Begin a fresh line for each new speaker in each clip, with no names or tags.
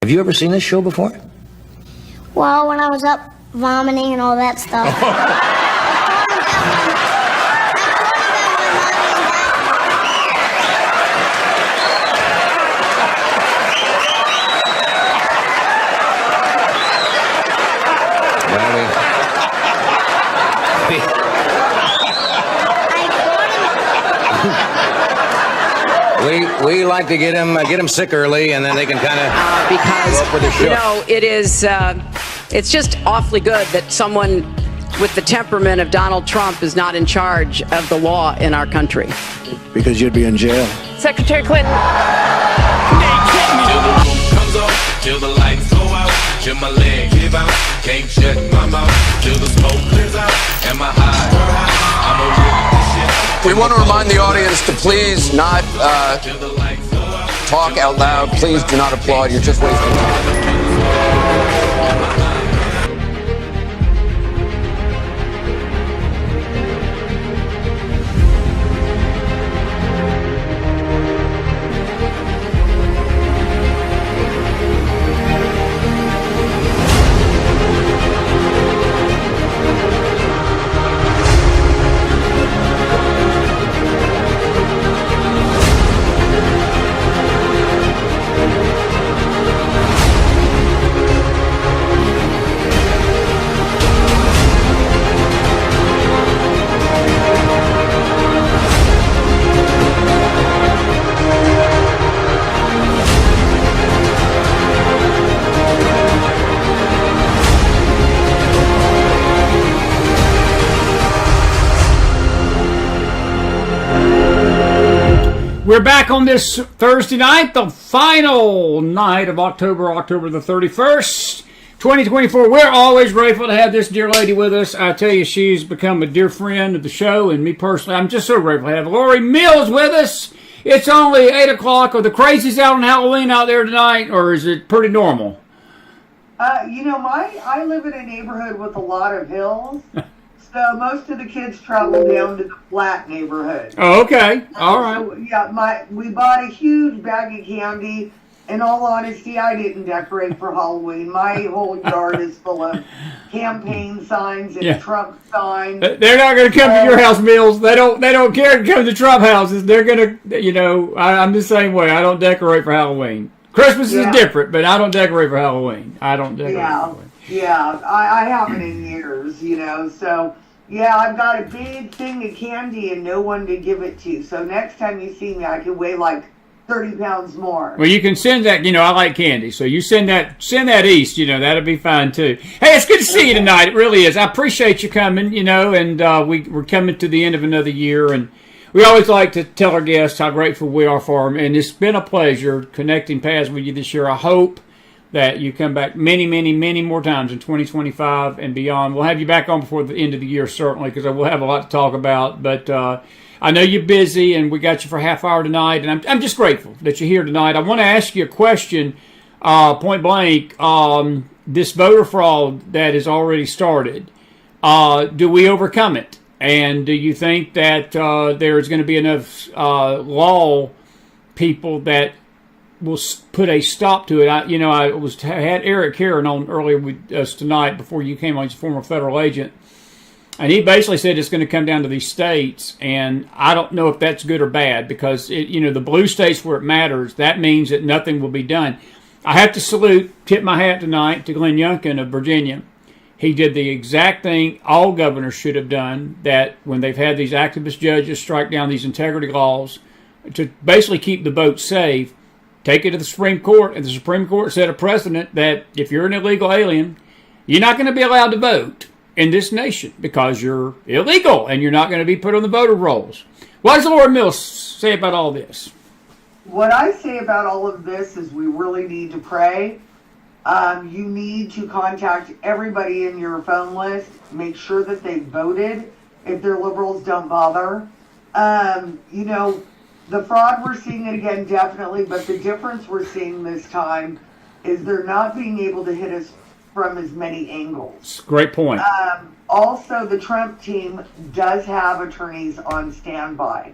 Have you ever seen this show before?
Well, when I was up vomiting and all that stuff.
We like to get them sick early, and then they can kind of
because
go up with the show.
You know, it's just awfully good that someone with the temperament of Donald Trump is not in charge of the law in our country.
Because you'd be in jail.
Secretary Clinton.
Till the roof comes off, till the lights go out, till my leg give out, can't shut my mouth, till the smoke clears out, and my high, I'm a real shit.
We want to remind the audience to please not talk out loud. Please do not applaud. You're just wasting time.
We're back on this Thursday night, the final night of October the 31st, 2024. We're always grateful to have this dear lady with us. I tell you, she's become a dear friend of the show, and me personally, I'm just so grateful to have Lori Mills with us. It's only 8 o'clock. Are the crazies out on Halloween out there tonight, or is it pretty normal?
I live in a neighborhood with a lot of hills. So most of the kids travel down to the flat neighborhood.
Oh, okay. All right.
So, yeah, we bought a huge bag of candy. In all honesty, I didn't decorate for Halloween. My whole yard is full of campaign signs and Trump signs.
They're not going to come to your house, Mills. They don't care to come to Trump houses. They're going to, I'm the same way. I don't decorate for Halloween. Christmas is different, but I don't decorate for Halloween. I don't decorate for Halloween.
Yeah, I haven't in years, so... Yeah, I've got a big thing of candy and no one to give it to. So next time you see me, I could weigh like 30 pounds more.
Well, you can send that, I like candy. So you send that east, that'll be fine too. Hey, it's good to see you tonight. It really is. I appreciate you coming, and we're coming to the end of another year. And we always like to tell our guests how grateful we are for them. And it's been a pleasure connecting paths with you this year. I hope that you come back many, many, many more times in 2025 and beyond. We'll have you back on before the end of the year, certainly, because we'll have a lot to talk about. But I know you're busy, and we got you for a half hour tonight, and I'm just grateful that you're here tonight. I want to ask you a question, point blank. This voter fraud that has already started, do we overcome it? And do you think that there's going to be enough law people that will put a stop to it? I had Eric Heron on earlier with us tonight before you came on. He's a former federal agent, and he basically said it's going to come down to these states, and I don't know if that's good or bad because the blue states where it matters, that means that nothing will be done. I have to tip my hat tonight to Glenn Youngkin of Virginia. He did the exact thing all governors should have done, that when they've had these activist judges strike down these integrity laws to basically keep the vote safe, take it to the Supreme Court, and the Supreme Court set a precedent that if you're an illegal alien, you're not going to be allowed to vote in this nation because you're illegal and you're not going to be put on the voter rolls. What does Lord Mills say about all this?
What I say about all of this is we really need to pray. You need to contact everybody in your phone list. Make sure that they voted. If they're liberals, don't bother. The fraud, we're seeing it again, definitely, but the difference we're seeing this time is they're not being able to hit us from as many angles.
Great point.
Also, the Trump team does have attorneys on standby.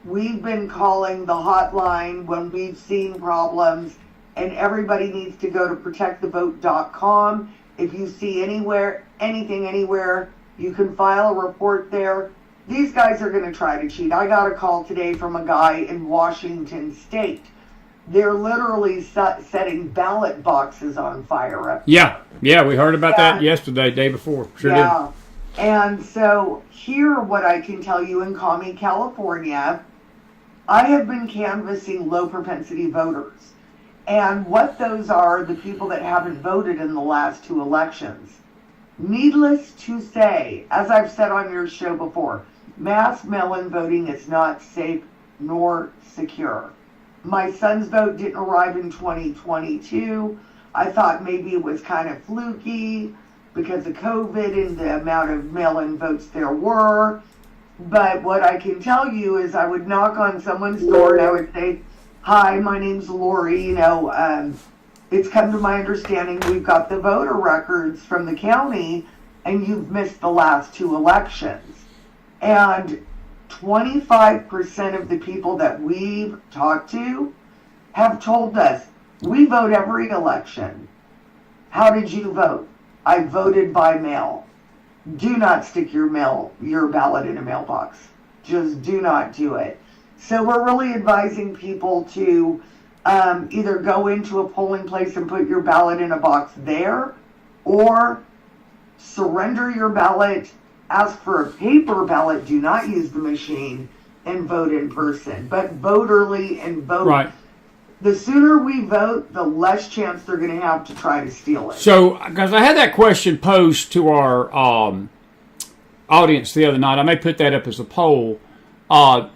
We've been calling the hotline when we've seen problems, and everybody needs to go to protectthevote.com. If you see anything anywhere, you can file a report there. These guys are going to try to cheat. I got a call today from a guy in Washington State. They're literally setting ballot boxes on fire up there.
Yeah, we heard about that yesterday, day before. Sure did.
And so here, what I can tell you in Commie, California, I have been canvassing low propensity voters. And what those are, the people that haven't voted in the last 2 elections. Needless to say, as I've said on your show before, mass mail-in voting is not safe nor secure. My son's vote didn't arrive in 2022. I thought maybe it was kind of fluky because of COVID and the amount of mail-in votes there were. But what I can tell you is I would knock on someone's door and I would say, "Hi, my name's Lori. It's come to my understanding we've got the voter records from the county and you've missed the last 2 elections." And 25% of the people that we've talked to have told us, "We vote every election." How did you vote? "I voted by mail." Do not stick your ballot in a mailbox. Just do not do it. So we're really advising people to either go into a polling place and put your ballot in a box there, or surrender your ballot, ask for a paper ballot, do not use the machine, and vote in person. But vote early and vote.
Right.
The sooner we vote, the less chance they're going to have to try to steal it.
So, because I had that question posed to our audience the other night, I may put that up as a poll.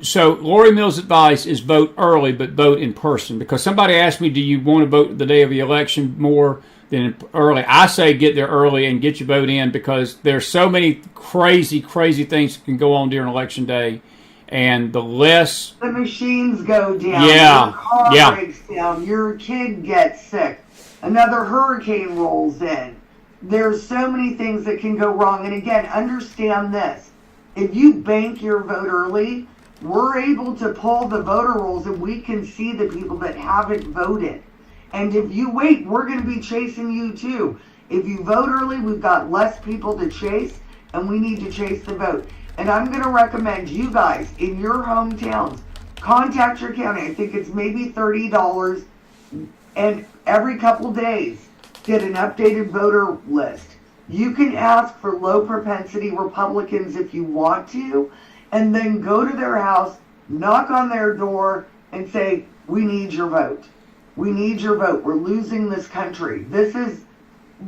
So Lori Mills' advice is vote early, but vote in person. Because somebody asked me, do you want to vote the day of the election more than early? I say get there early and get your vote in, because there's so many crazy things that can go on during election day. And the less
the machines go down,
your
car breaks down, your kid gets sick, another hurricane rolls in. There's so many things that can go wrong. And again, understand this. If you bank your vote early, we're able to pull the voter rolls and we can see the people that haven't voted. And if you wait, we're going to be chasing you too. If you vote early, we've got less people to chase, and we need to chase the vote. And I'm going to recommend you guys in your hometowns, contact your county. I think it's maybe $30, and every couple days, get an updated voter list. You can ask for low propensity Republicans if you want to, and then go to their house, knock on their door, and say, "We need your vote. We need your vote. We're losing this country.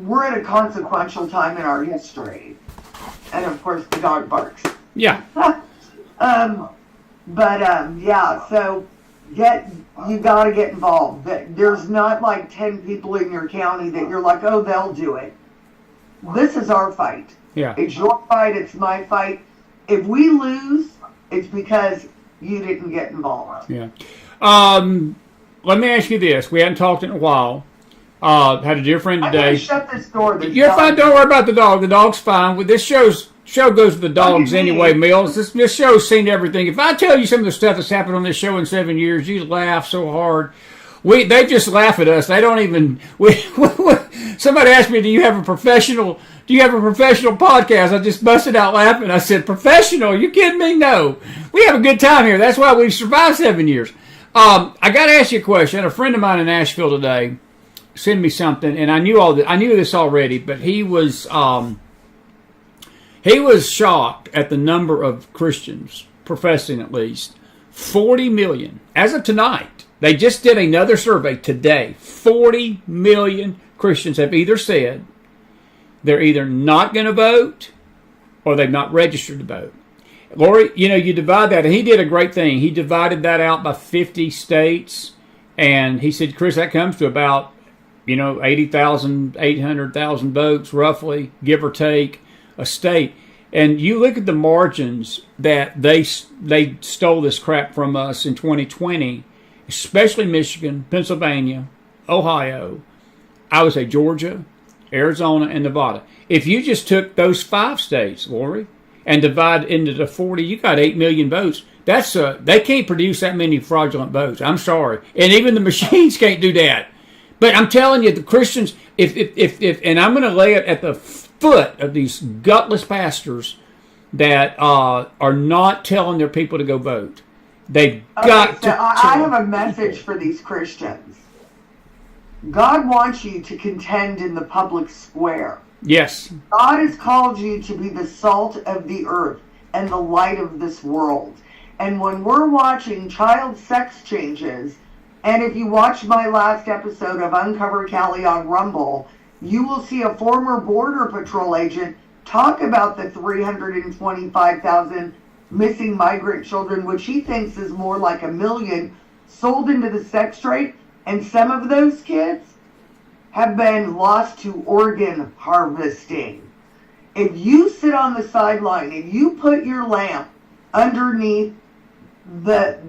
We're at a consequential time in our history." And of course, the dog barks.
Yeah.
So you got to get involved. There's not like 10 people in your county that you're like, "Oh, they'll do it." This is our fight.
Yeah.
It's your fight. It's my fight. If we lose, it's because you didn't get involved.
Yeah. Let me ask you this. We hadn't talked in a while. Had a dear friend today.
I'm going to shut this door.
You're fine. Don't worry about the dog. The dog's fine. This show goes to the dogs anyway, Mills. This show's seen everything. If I tell you some of the stuff that's happened on this show in 7 years, you laugh so hard. They just laugh at us. They don't even. Somebody asked me, "Do you have a professional podcast?" I just busted out laughing. I said, "Professional? You kidding me? No. We have a good time here. That's why we've survived 7 years." I got to ask you a question. A friend of mine in Nashville today sent me something, and I knew this already, but he was shocked at the number of Christians, professing at least, 40 million as of tonight. They just did another survey today. 40 million Christians have either said they're either not going to vote or they've not registered to vote. Lori, you divide that, and he did a great thing. He divided that out by 50 states, and he said, "Chris, that comes to about 80,000, 800,000 votes, roughly, give or take, a state." And you look at the margins that they stole this crap from us in 2020, especially Michigan, Pennsylvania, Ohio, I would say Georgia, Arizona, and Nevada. If you just took those 5 states, Lori, and divide into the 40, you got 8 million votes. They can't produce that many fraudulent votes. I'm sorry. And even the machines can't do that. But I'm telling you, the Christians, if and I'm going to lay it at the foot of these gutless pastors that are not telling their people to go vote. They've got to.
I have a message for these Christians. God wants you to contend in the public square.
Yes.
God has called you to be the salt of the earth and the light of this world. And when we're watching child sex changes, and if you watch my last episode of Uncover Cali on Rumble, you will see a former Border Patrol agent talk about the 325,000 missing migrant children, which he thinks is more like 1 million, sold into the sex trade. And some of those kids have been lost to organ harvesting. If you sit on the sideline and you put your lamp underneath the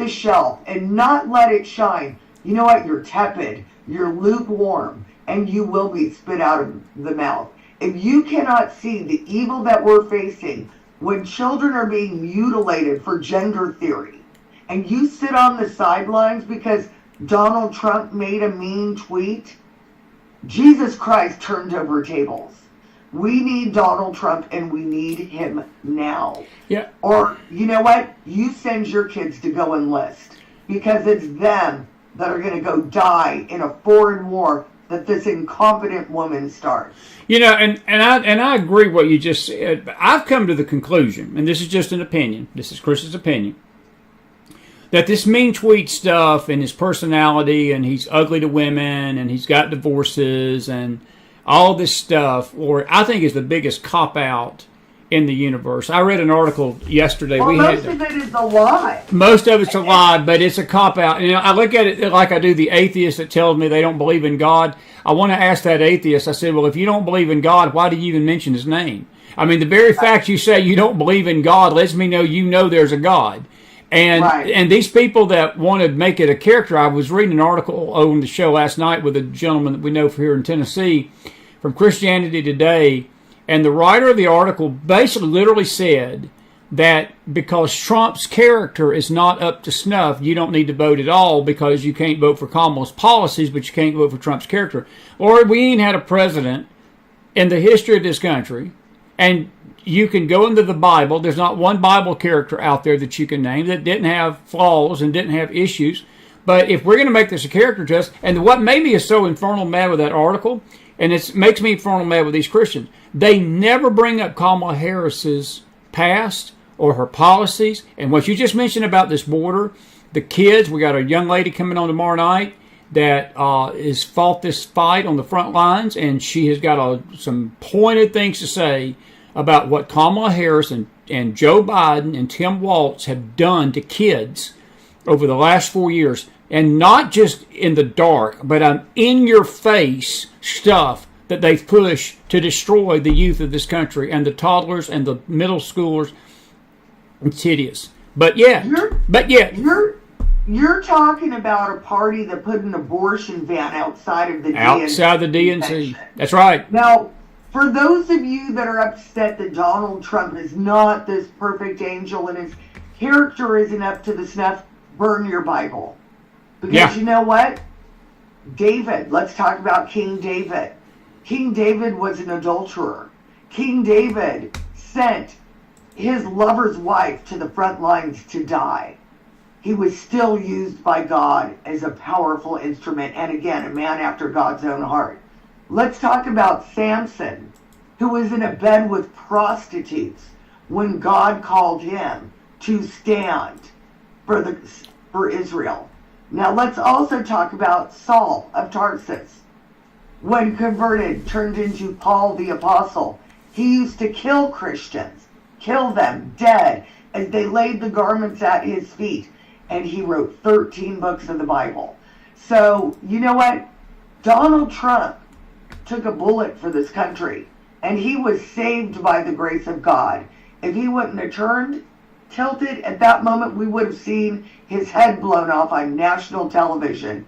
shelf and not let it shine, you know what? You're tepid, you're lukewarm, and you will be spit out of the mouth. If you cannot see the evil that we're facing when children are being mutilated for gender theory, and you sit on the sidelines because Donald Trump made a mean tweet, Jesus Christ turned over tables. We need Donald Trump, and we need him now.
Yeah.
Or, you know what? You send your kids to go enlist, because it's them that are going to go die in a foreign war that this incompetent woman starts.
You know, and I agree what you just said. But I've come to the conclusion, and this is just an opinion. This is Chris's opinion, that this mean tweet stuff and his personality, and he's ugly to women, and he's got divorces, and all this stuff, or I think is the biggest cop-out in the universe. I read an article yesterday.
Well, most of it is a lie.
Most of it's a lie, but it's a cop-out. You know, I look at it like I do the atheist that tells me they don't believe in God. I want to ask that atheist, I said, well, if you don't believe in God, why do you even mention his name? I mean, the very fact you say you don't believe in God lets me know you know there's a God. And
right.
And these people that want to make it a character, I was reading an article on the show last night with a gentleman that we know from here in Tennessee from Christianity Today, and the writer of the article basically literally said that because Trump's character is not up to snuff, you don't need to vote at all because you can't vote for Kamala's policies, but you can't vote for Trump's character. Lord, we ain't had a president in the history of this country, and you can go into the Bible. There's not one Bible character out there that you can name that didn't have flaws and didn't have issues. But if we're going to make this a character test, and what made me so infernal mad with that article, and it makes me infernal mad with these Christians, they never bring up Kamala Harris's past or her policies. And what you just mentioned about this border, the kids, we got a young lady coming on tomorrow night that has fought this fight on the front lines, and she has got some pointed things to say about what Kamala Harris and Joe Biden and Tim Walz have done to kids over the last 4 years. And not just in the dark, but in-your-face stuff that they've pushed to destroy the youth of this country and the toddlers and the middle schoolers. It's hideous. But yeah,
You're talking about a party that put an abortion van outside of the
DNC. That's right.
Now, for those of you that are upset that Donald Trump is not this perfect angel and his character isn't up to the snuff, burn your Bible. Because you know what? David, let's talk about King David. King David was an adulterer. King David sent his lover's wife to the front lines to die. He was still used by God as a powerful instrument, and again, a man after God's own heart. Let's talk about Samson, who was in a bed with prostitutes when God called him to stand for Israel. Now let's also talk about Saul of Tarsus. When converted, turned into Paul the Apostle. He used to kill Christians, kill them dead as they laid the garments at his feet. And he wrote 13 books of the Bible. So, you know what? Donald Trump took a bullet for this country. And he was saved by the grace of God. If he wouldn't have tilted at that moment, we would have seen his head blown off on national television.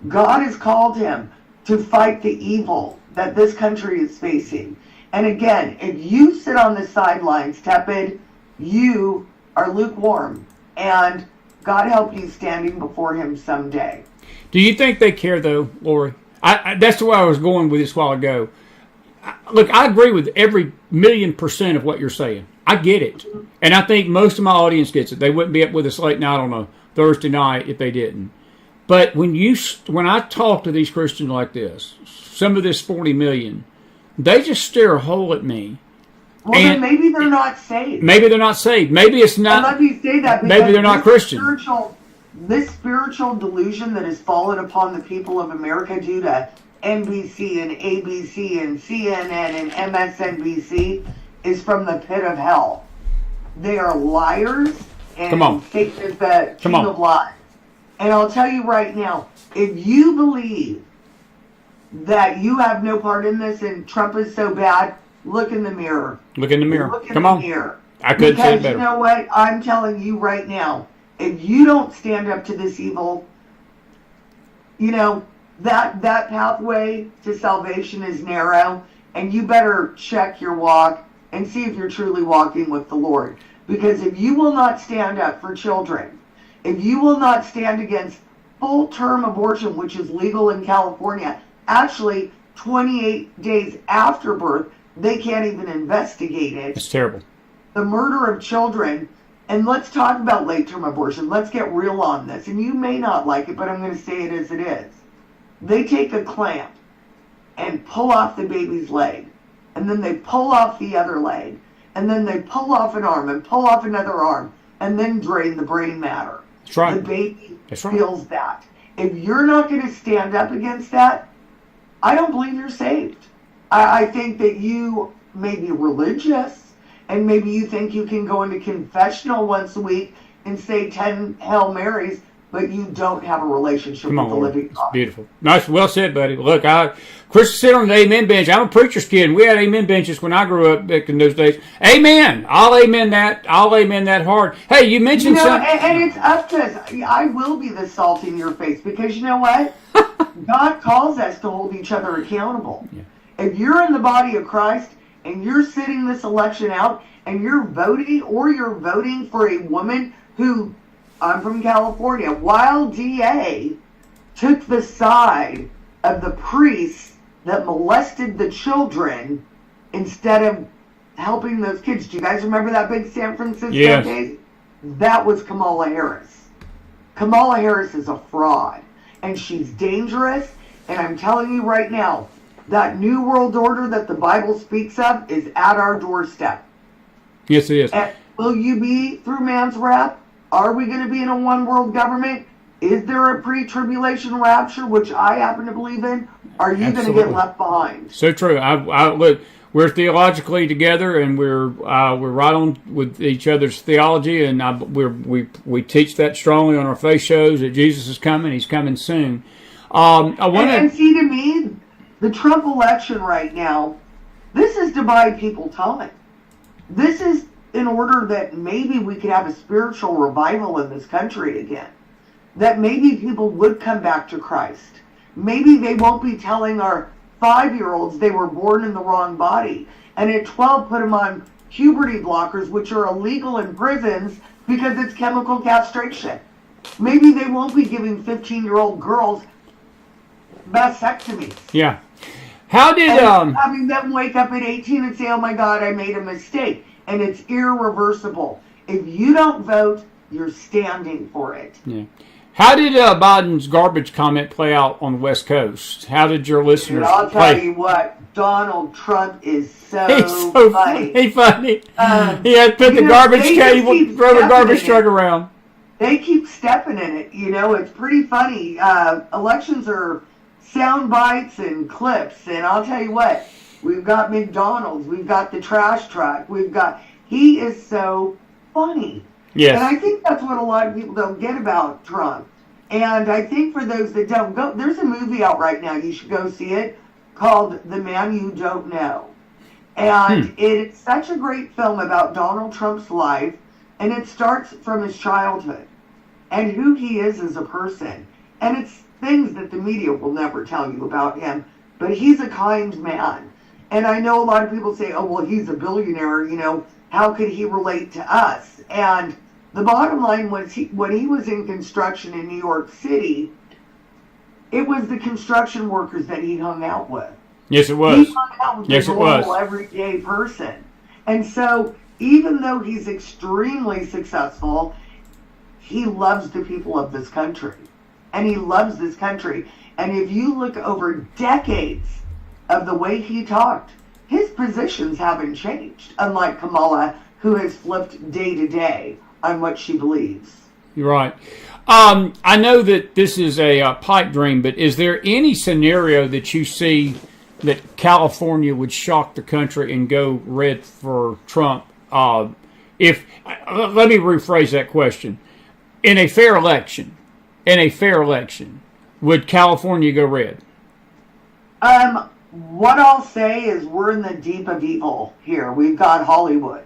God has called him to fight the evil that this country is facing. And again, if you sit on the sidelines tepid, you are lukewarm. And God help you standing before him someday.
Do you think they care, though, Lori? That's the way I was going with this a while ago. Look, I agree with every 1,000,000% of what you're saying. I get it. And I think most of my audience gets it. They wouldn't be up with us late night on a Thursday night if they didn't. But when I talk to these Christians like this, some of this 40 million, they just stare a hole at me.
Well, then maybe they're not saved.
Maybe they're not saved. Maybe it's not.
And let me say that because
maybe they're not Christian.
This spiritual delusion that has fallen upon the people of America due to NBC and ABC and CNN and MSNBC is from the pit of hell. They are liars, and Satan is the king of lies. And I'll tell you right now, if you believe that you have no part in this and Trump is so bad, look in the mirror.
Look in the mirror.
Look in the mirror.
I couldn't say it better.
Because you know what? I'm telling you right now, if you don't stand up to this evil, you know, that pathway to salvation is narrow, and you better check your walk and see if you're truly walking with the Lord. Because if you will not stand up for children, if you will not stand against full-term abortion, which is legal in California, actually 28 days after birth, they can't even investigate it.
It's terrible.
The murder of children, and let's talk about late-term abortion. Let's get real on this. And you may not like it, but I'm going to say it as it is. They take a clamp and pull off the baby's leg, and then they pull off the other leg, and then they pull off an arm and pull off another arm, and then drain the brain matter.
That's right.
The baby feels that. If you're not going to stand up against that, I don't believe you're saved. I think that you may be religious, and maybe you think you can go into confessional once a week and say 10 Hail Marys, but you don't have a relationship with the living God.
Beautiful. Nice, well said, buddy. Look, Chris sit on the amen bench. I'm a preacher's kid, and we had amen benches when I grew up back in those days. Amen. I'll amen that. I'll amen that hard. Hey, you mentioned something.
And it's up to us. I will be the salt in your face, because you know what? God calls us to hold each other accountable. Yeah. If you're in the body of Christ and you're sitting this election out and you're voting for a woman who, I'm from California, while DA took the side of the priests that molested the children instead of helping those kids. Do you guys remember that big San Francisco case? That was Kamala Harris. Kamala Harris is a fraud, and she's dangerous, and I'm telling you right now, that new world order that the Bible speaks of is at our doorstep.
Yes, it is.
And will you be through man's wrath? Are we going to be in a one world government? Is there a pre-tribulation rapture, which I happen to believe in? Are you going to get left behind?
So true. Look, we're theologically together, and we're right on with each other's theology, and we teach that strongly on our faith shows that Jesus is coming. He's coming soon.
And see, to me, the Trump election right now, this is to buy people time. This is in order that maybe we could have a spiritual revival in this country again. That maybe people would come back to Christ. Maybe they won't be telling our 5-year-olds they were born in the wrong body. And at 12, put them on puberty blockers, which are illegal in prisons because it's chemical castration. Maybe they won't be giving 15-year-old girls vasectomies.
Yeah. How did
having them wake up at 18 and say, "Oh my God, I made a mistake," and it's irreversible. If you don't vote, you're standing for it.
Yeah. How did Biden's garbage comment play out on the West Coast? How did your listeners?
Dude, I'll tell you what, Donald Trump is so funny.
He's funny. He had put the garbage can, throw the garbage truck around.
They keep stepping in it. You know, it's pretty funny. Elections are sound bites and clips, and I'll tell you what, we've got McDonald's, we've got the trash truck, he is so funny.
Yes.
And I think that's what a lot of people don't get about Trump. And I think for those that don't go, there's a movie out right now, you should go see it, called The Man You Don't Know. And it's such a great film about Donald Trump's life, and it starts from his childhood and who he is as a person. And it's things that the media will never tell you about him, but he's a kind man. And I know a lot of people say, "Oh, well, he's a billionaire, you know, how could he relate to us?" And the bottom line was, when he was in construction in New York City, It was the construction workers that he hung out with.
Yes, it was.
He hung out with
Yes,
the
it was.
normal, everyday person. And so, even though he's extremely successful, he loves the people of this country. And he loves this country. And if you look over decades of the way he talked, his positions haven't changed, unlike Kamala, who has flipped day to day on what she believes.
You're right. I know that this is a pipe dream, but is there any scenario that you see that California would shock the country and go red for Trump? Let me rephrase that question. In a fair election, would California go red?
What I'll say is we're in the deep of evil here. We've got Hollywood.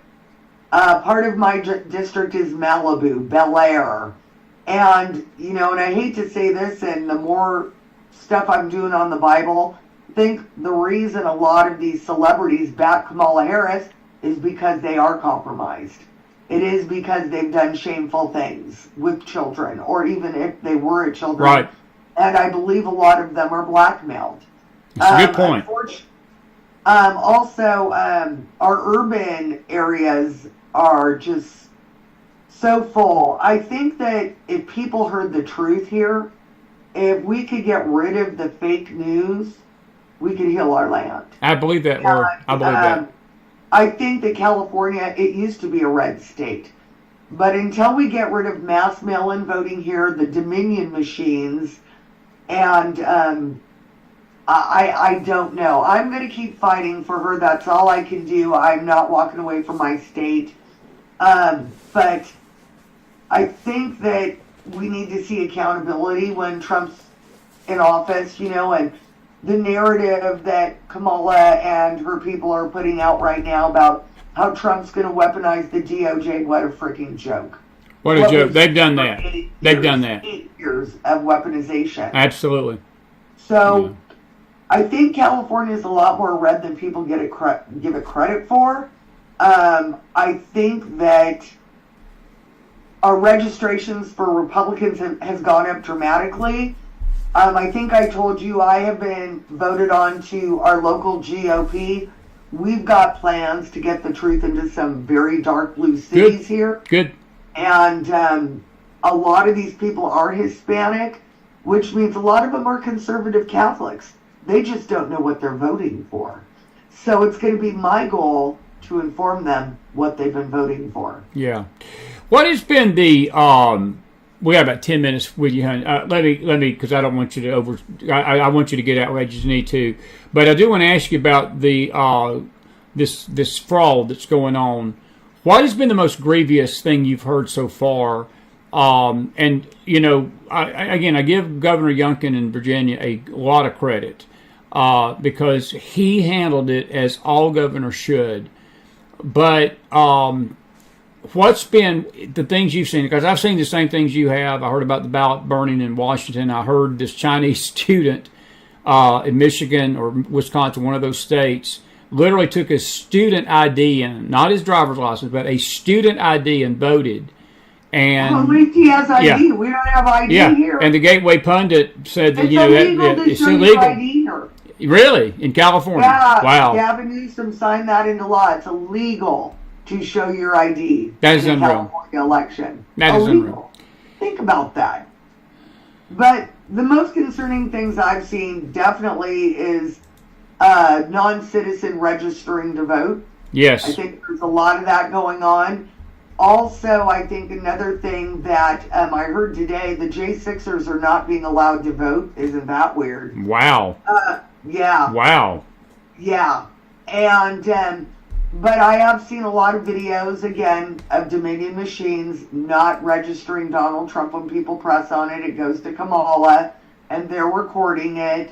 Part of my district is Malibu, Bel Air. And, and I hate to say this, and the more stuff I'm doing on the Bible, I think the reason a lot of these celebrities back Kamala Harris is because they are compromised. It is because they've done shameful things with children, or even if they were children.
Right.
And I believe a lot of them are blackmailed.
That's a good point.
Also, our urban areas are just so full. I think that if people heard the truth here, if we could get rid of the fake news, we could heal our land.
I believe that, Lord. I believe that.
I think that California, it used to be a red state. But until we get rid of mass mail-in voting here, the Dominion machines, and I don't know. I'm going to keep fighting for her. That's all I can do. I'm not walking away from my state. But I think that we need to see accountability when Trump's in office, and the narrative that Kamala and her people are putting out right now about how Trump's going to weaponize the DOJ. What a freaking joke.
What a joke. They've done that. They've done that.
8 years of weaponization.
Absolutely.
So I think California is a lot more red than people give it credit for. I think that our registrations for Republicans has gone up dramatically. I think I told you I have been voted on to our local GOP. We've got plans to get the truth into some very dark blue cities here.
Good.
And a lot of these people are Hispanic, which means a lot of them are conservative Catholics. They just don't know what they're voting for. So it's going to be my goal to inform them what they've been voting for.
Yeah. What has been the we have about 10 minutes with you, honey. Let me, because I don't want you to I want you to get outrageous as you need to. But I do want to ask you about the this fraud that's going on. What has been the most grievous thing you've heard so far? And I give Governor Youngkin in Virginia a lot of credit because he handled it as all governors should. But what's been the things you've seen? Because I've seen the same things you have. I heard about the ballot burning in Washington. I heard this Chinese student in Michigan or Wisconsin, one of those states, literally took a student ID in, not his driver's license, but a student ID and voted. And
at least he has ID. Yeah. We don't have ID here.
And the Gateway Pundit said that
it's illegal. ID here.
Really? In California?
Yeah.
Wow.
Gavin Newsom signed that into law. It's illegal to show your ID
that is
in the
unreal.
California election.
That is unreal.
Think about that. But the most concerning things I've seen definitely is non-citizen registering to vote.
Yes.
I think there's a lot of that going on. Also, I think another thing that I heard today, the J6ers are not being allowed to vote. Isn't that weird?
Wow.
Yeah.
Wow.
Yeah. And, but I have seen a lot of videos, again, of Dominion machines not registering Donald Trump. When people press on it, it goes to Kamala, and they're recording it.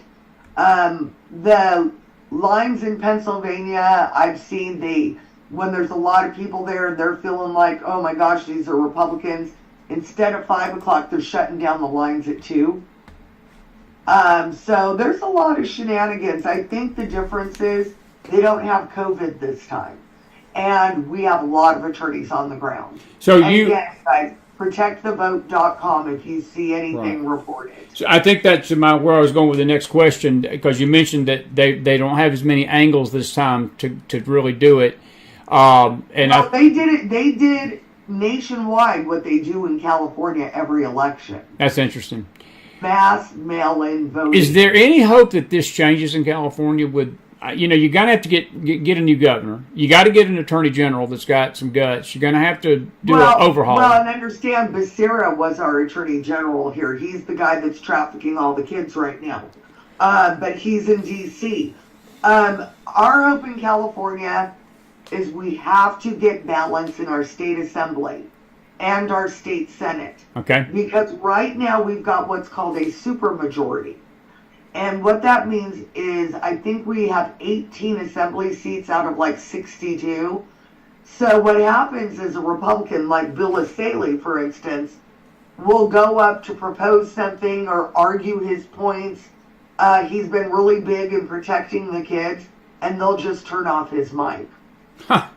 The lines in Pennsylvania, I've seen when there's a lot of people there, they're feeling like, oh my gosh, these are Republicans. Instead of 5 o'clock, they're shutting down the lines at 2. So there's a lot of shenanigans. I think the difference is they don't have COVID this time. And we have a lot of attorneys on the ground.
So
again, guys, protectthevote.com if you see anything reported.
So I think that's where I was going with the next question, because you mentioned that they don't have as many angles this time to really do it.
They did nationwide what they do in California every election.
That's interesting.
Mass mail-in voting.
Is there any hope that this changes in California? With you're gonna have to get a new governor. You got to get an attorney general that's got some guts. You're gonna have to do an overhaul.
Well, and understand, Becerra was our attorney general here. He's the guy that's trafficking all the kids right now, but he's in D.C. Our hope in California is we have to get balance in our state assembly and our state senate.
Okay.
Because right now we've got what's called a supermajority. And what that means is I think we have 18 assembly seats out of like 62. So what happens is a Republican like Bill Asaley, for instance, will go up to propose something or argue his points. He's been really big in protecting the kids, and they'll just turn off his mic.
Huh.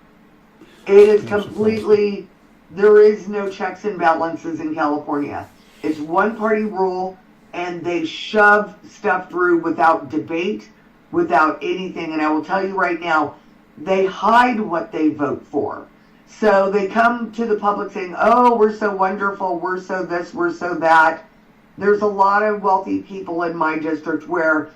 It is completely, there is no checks and balances in California. It's one party rule, and they shove stuff through without debate, without anything. And I will tell you right now, they hide what they vote for. So they come to the public saying, oh, we're so wonderful, we're so this, we're so that. There's a lot of wealthy people in my district where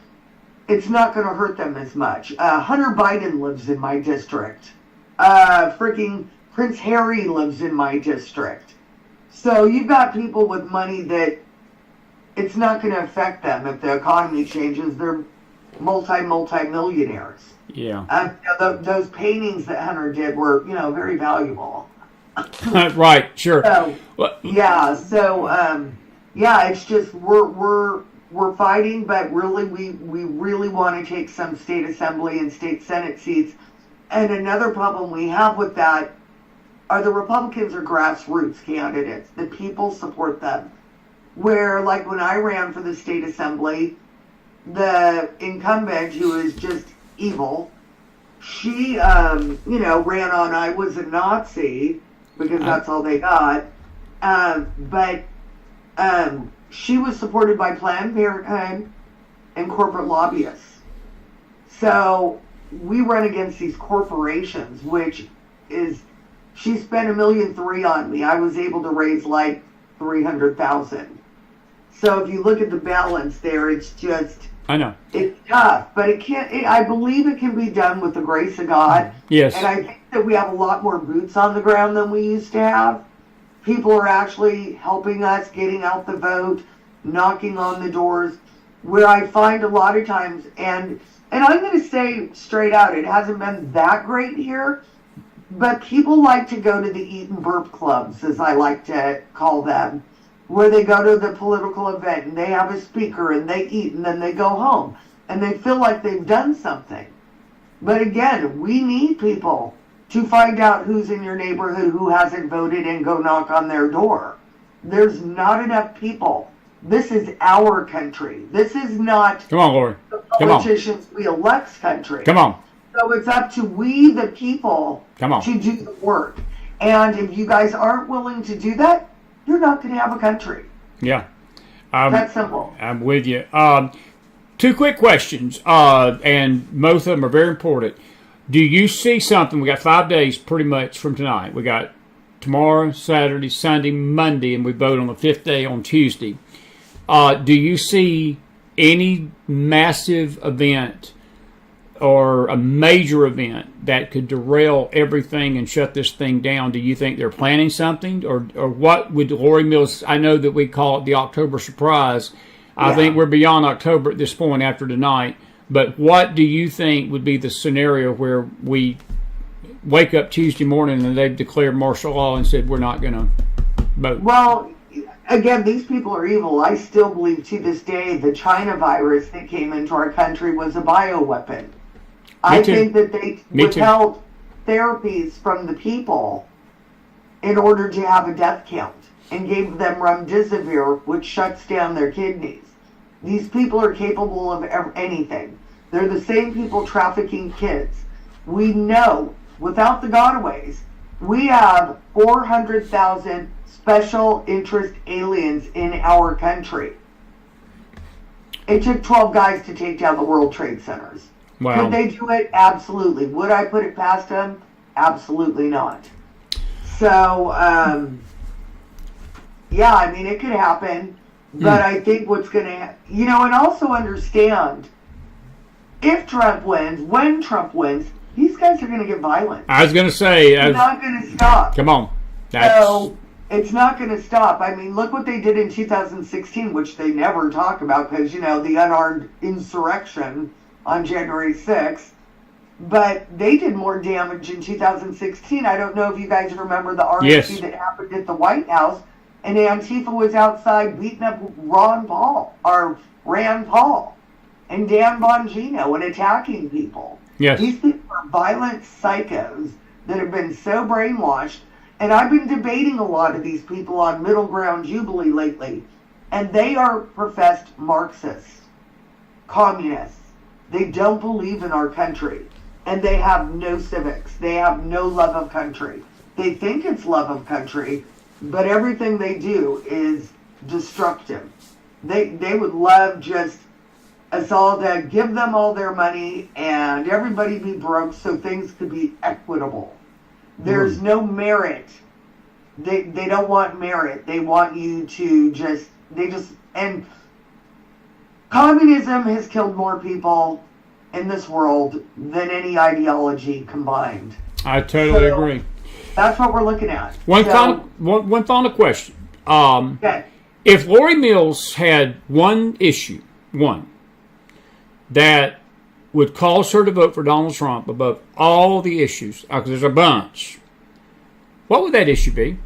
it's not going to hurt them as much. Hunter Biden lives in my district. Freaking Prince Harry lives in my district. So you've got people with money that it's not going to affect them if the economy changes. They're multi-millionaires.
Yeah.
Those paintings that Hunter did were, very valuable.
Right. Sure.
So, it's just we're fighting, but really we really want to take some state assembly and state senate seats. And another problem we have with that are the Republicans are grassroots candidates. The people support them. Where, like when I ran for the state assembly, the incumbent, who is just evil, she, ran on I was a Nazi, because that's all they got. But she was supported by Planned Parenthood and corporate lobbyists. So we run against these corporations, which is, she spent $1.3 million on me. I was able to raise like $300,000. So if you look at the balance there, it's just,
I know
it's tough, but it can't. I believe it can be done with the grace of God.
Yes.
And I think that we have a lot more boots on the ground than we used to have. People are actually helping us, getting out the vote, knocking on the doors, where I find a lot of times, and I'm going to say straight out, it hasn't been that great here, but people like to go to the eat and burp clubs, as I like to call them, where they go to the political event and they have a speaker and they eat and then they go home and they feel like they've done something. But again, we need people to find out who's in your neighborhood who hasn't voted and go knock on their door. There's not enough people. This is our country. This is not
Come on, Lori.
the politicians we elect's country.
Come on.
So it's up to we, the people, to do the work. And if you guys aren't willing to do that, you're not going to have a country.
Yeah.
That's simple.
I'm with you. Two quick questions, and most of them are very important. Do you see something? We got 5 days pretty much from tonight. We got tomorrow, Saturday, Sunday, Monday, and we vote on the 5th day on Tuesday. Do you see any massive event or a major event that could derail everything and shut this thing down? Do you think they're planning something? Or what would Lori Mills, I know that we call it the October surprise. I think we're beyond October at this point after tonight. But what do you think would be the scenario where we wake up Tuesday morning and they've declared martial law and said we're not going to vote?
Well, again, these people are evil. I still believe to this day the China virus that came into our country was a bioweapon. I think that they withheld therapies from the people in order to have a death count and gave them remdesivir, which shuts down their kidneys. These people are capable of anything. They're the same people trafficking kids. We know, without the gotaways, We have 400,000 special interest aliens in our country. It took 12 guys to take down the World Trade Centers.
Wow.
Could they do it? Absolutely. Would I put it past them? Absolutely not. So, yeah, I mean, it could happen. But I think what's going to, and also understand, if Trump wins, when Trump wins, these guys are going to get violent.
I was going to say.
It's not going to stop.
Come on.
So, it's not going to stop. I mean, look what they did in 2016, which they never talk about because, the unarmed insurrection on January 6th. But they did more damage in 2016. I don't know if you guys remember the RNC that happened at the White House. And Antifa was outside beating up Rand Paul and Dan Bongino and attacking people.
Yes.
These people are violent psychos that have been so brainwashed. And I've been debating a lot of these people on Middle Ground Jubilee lately. And they are professed Marxists, communists. They don't believe in our country. And they have no civics. They have no love of country. They think it's love of country, but everything they do is destructive. They would love just us all to give them all their money and everybody be broke so things could be equitable. There's no merit. They don't want merit. They want you to and communism has killed more people in this world than any ideology combined.
I totally agree.
That's what we're looking at.
One final question.
Okay.
If Lori Mills had one issue, that would cause her to vote for Donald Trump above all the issues, because there's a bunch, what would that issue be?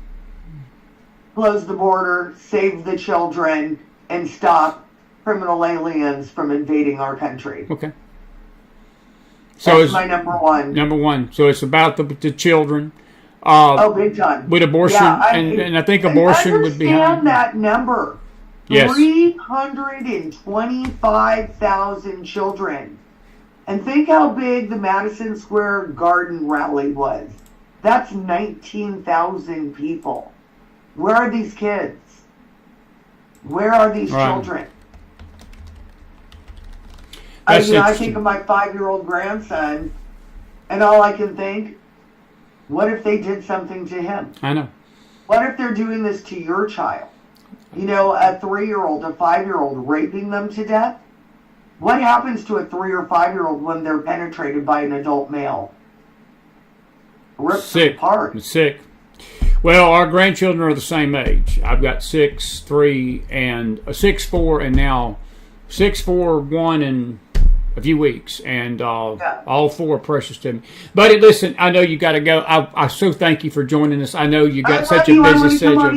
Close the border, save the children, and stop criminal aliens from invading our country.
Okay. So
that's my number one.
Number one. So it's about the children.
Big time.
With abortion,
yeah,
and I think abortion would be high.
Understand that number.
Yes.
325,000 children. And think how big the Madison Square Garden rally was. That's 19,000 people. Where are these kids? Where are these children? I think of my 5-year-old grandson, and all I can think, what if they did something to him?
I know.
What if they're doing this to your child? A 3-year-old, a 5-year-old, raping them to death? What happens to a 3 or 5-year-old when they're penetrated by an adult male? Ripped apart.
Sick. Well, our grandchildren are the same age. I've got 6, 3, and 6, 4, and now 6, 4, 1, and a few weeks, and all 4 are precious to me. Buddy, listen, I know you got to go. I so thank you for joining us. I know you got such a busy schedule.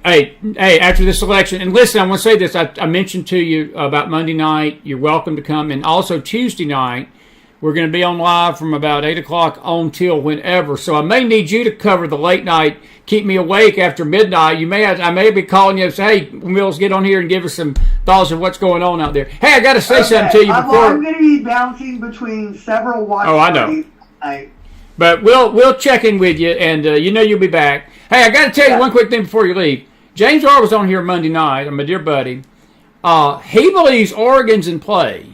Hey, after this election, and listen, I want to say this. I mentioned to you about Monday night. You're welcome to come, and also Tuesday night. We're going to be on live from about 8 o'clock on till whenever. So I may need you to cover the late night, keep me awake after midnight. I may be calling you and say, hey, Mills, get on here and give us some thoughts of what's going on out there. Hey, I got to say something to you before.
I'm going to be bouncing between several watch parties tonight.
But we'll check in with you, and you'll be back. Hey, I got to tell you one quick thing before you leave. James R. was on here Monday night, my dear buddy. He believes Oregon's in play.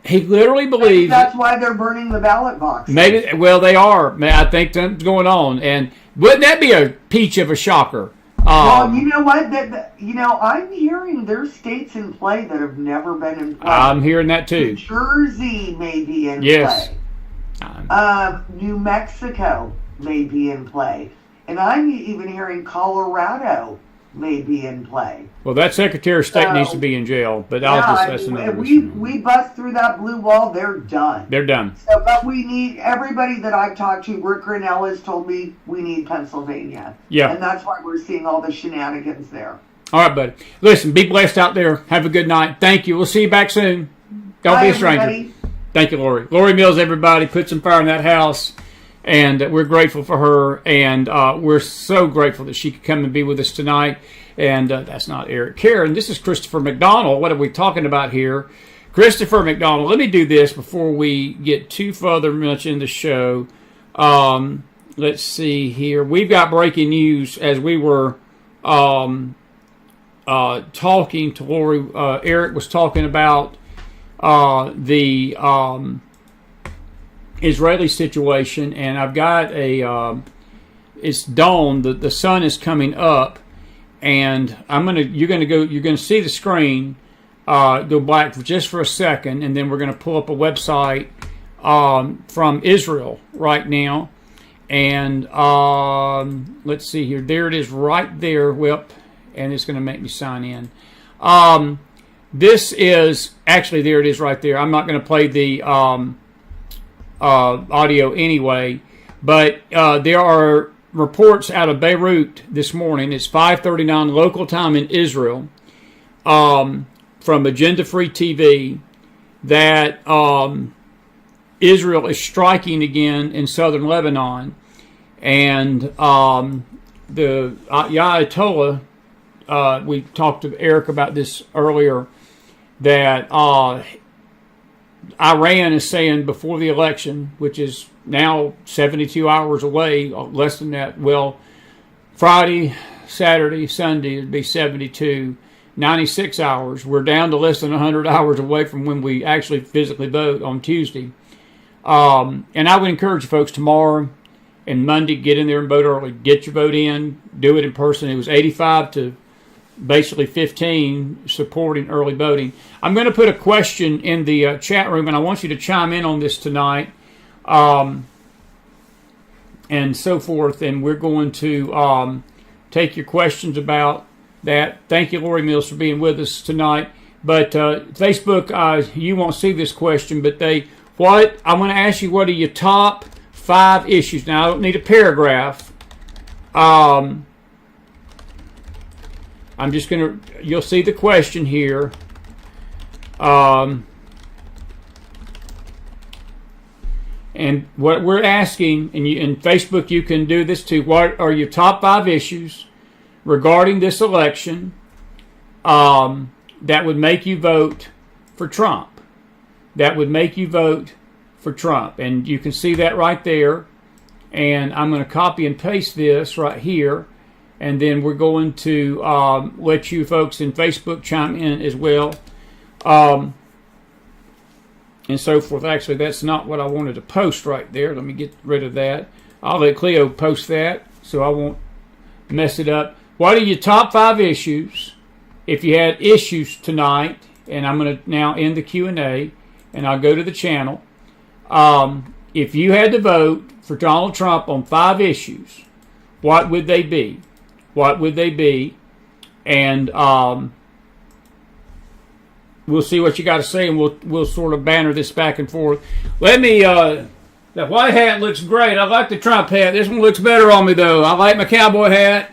He literally believes
that's why they're burning the ballot box.
Maybe, well, they are. I think something's going on, and wouldn't that be a peach of a shocker?
Well, you know what? I'm hearing there's states in play that have never been in play.
I'm hearing that too.
New Jersey may be in play. New Mexico may be in play, and I'm even hearing Colorado may be in play.
Well, that Secretary of State needs to be in jail, but that's another issue.
We bust through that blue wall, they're done.
They're done.
So, but we need, everybody that I've talked to, Rick Grinnell has told me we need Pennsylvania.
Yeah.
And that's why we're seeing all the shenanigans there.
All right, buddy. Listen, be blessed out there. Have a good night. Thank you. We'll see you back soon. Don't be a stranger. Everybody. Thank you, Lori. Lori Mills, everybody. Put some fire in that house. And we're grateful for her, and we're so grateful that she could come and be with us tonight. And that's not Eric Karen. This is Christopher McDonald. What are we talking about here? Christopher McDonald. Let me do this before we get too further much in the show. let's see here. We've got breaking news as we were talking to Lori. Eric was talking about the Israeli situation, and I've got it's dawn. The sun is coming up, and you're gonna see the screen go black just for a second, and then we're gonna pull up a website from Israel right now, and let's see here. There it is, right there. And it's gonna make me sign in. This is actually, there it is right there. I'm not gonna play the audio anyway, but there are reports out of Beirut this morning. It's 5:39 local time in Israel, from Agenda Free TV, that Israel is striking again in southern Lebanon, and the Ayatollah, we talked to Eric about this earlier, that Iran is saying before the election, which is now 72 hours away, less than that. Well, Friday, Saturday, Sunday, it'd be 72, 96 hours. We're down to less than 100 hours away from when we actually physically vote on Tuesday. And I would encourage you folks tomorrow and Monday, get in there and vote early. Get your vote in. Do it in person. It was 85 to basically 15 supporting early voting. I'm going to put a question in the chat room, and I want you to chime in on this tonight, and so forth. And we're going to take your questions about that. Thank you, Lori Mills, for being with us tonight. But Facebook, you won't see this question, but I want to ask you, what are your top 5 issues? Now, I don't need a paragraph. I'm just going to, you'll see the question here. And what we're asking, and in Facebook you can do this too, what are your top 5 issues regarding this election that would make you vote for Trump? That would make you vote for Trump. And you can see that right there. And I'm going to copy and paste this right here. And then we're going to let you folks in Facebook chime in as well. And so forth. Actually, that's not what I wanted to post right there. Let me get rid of that. I'll let Cleo post that so I won't mess it up. What are your top 5 issues? If you had issues tonight, and I'm going to now end the Q&A, and I'll go to the channel. If you had to vote for Donald Trump on 5 issues, what would they be? What would they be? And we'll see what you got to say, and we'll sort of banter this back and forth. Let me. The white hat looks great. I like the Trump hat. This one looks better on me, though. I like my cowboy hat.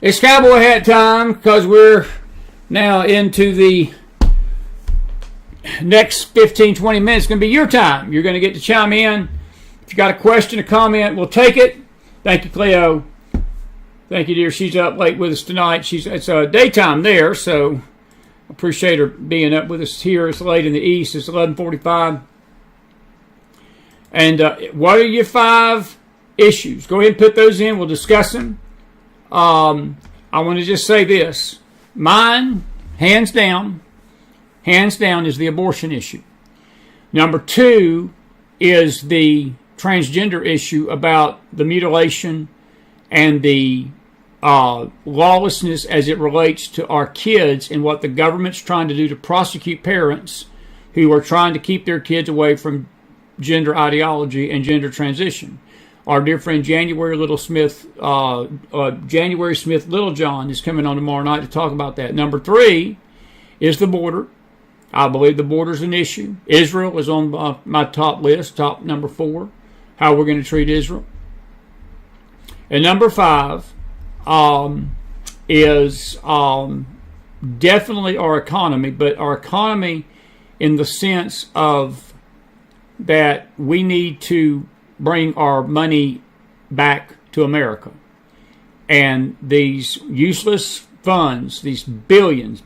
It's cowboy hat time because we're now into the next 15, 20 minutes. It's going to be your time. You're going to get to chime in. If you got a question, a comment, we'll take it. Thank you, Cleo. Thank you, dear. She's up late with us tonight. It's daytime there, so appreciate her being up with us here. It's late in the East. It's 11:45. And what are your 5 issues? Go ahead and put those in. We'll discuss them. I want to just say this. Mine, hands down, is the abortion issue. Number 2 is the transgender issue about the mutilation and the lawlessness as it relates to our kids and what the government's trying to do to prosecute parents who are trying to keep their kids away from gender ideology and gender transition. Our dear friend January Smith Littlejohn is coming on tomorrow night to talk about that. Number 3 is the border. I believe the border is an issue. Israel is on my top list, top number 4, how we're going to treat Israel. And number 5 is definitely our economy, but our economy in the sense of that we need to bring our money back to America. And these useless funds, these billions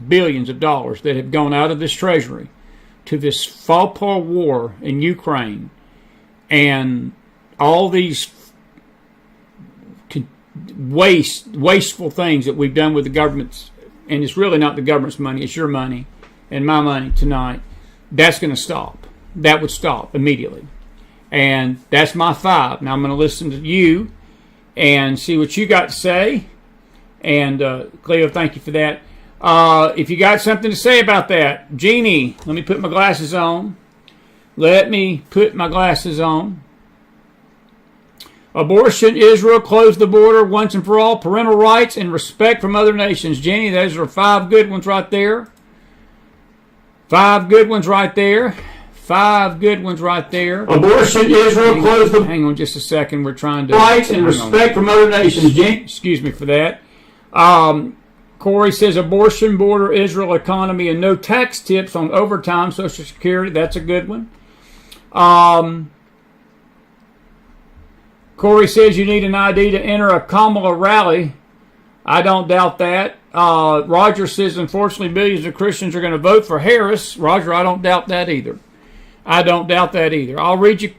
of dollars that have gone out of this treasury to this fall-apart war in Ukraine, and all these wasteful things that we've done with the government's, and it's really not the government's money, it's your money and my money tonight, that's going to stop. That would stop immediately. And that's my 5. Now I'm going to listen to you and see what you got to say. And Cleo, thank you for that. If you got something to say about that, Jeannie, let me put my glasses on. Let me put my glasses on. Abortion, Israel, close the border once and for all, parental rights, and respect from other nations. Jeannie, those are 5 good ones right there. 5 good ones right there. 5 good ones right there. Abortion, Israel, close the... Hang on just a second. We're trying to... Rights and respect from other nations. Excuse me for that. Corey says abortion, border, Israel, economy, and no tax tips on overtime, Social Security. That's a good one. Corey says you need an ID to enter a Kamala rally. I don't doubt that. Roger says, unfortunately, millions of Christians are going to vote for Harris. Roger, I don't doubt that either. I don't doubt that either. I'll read your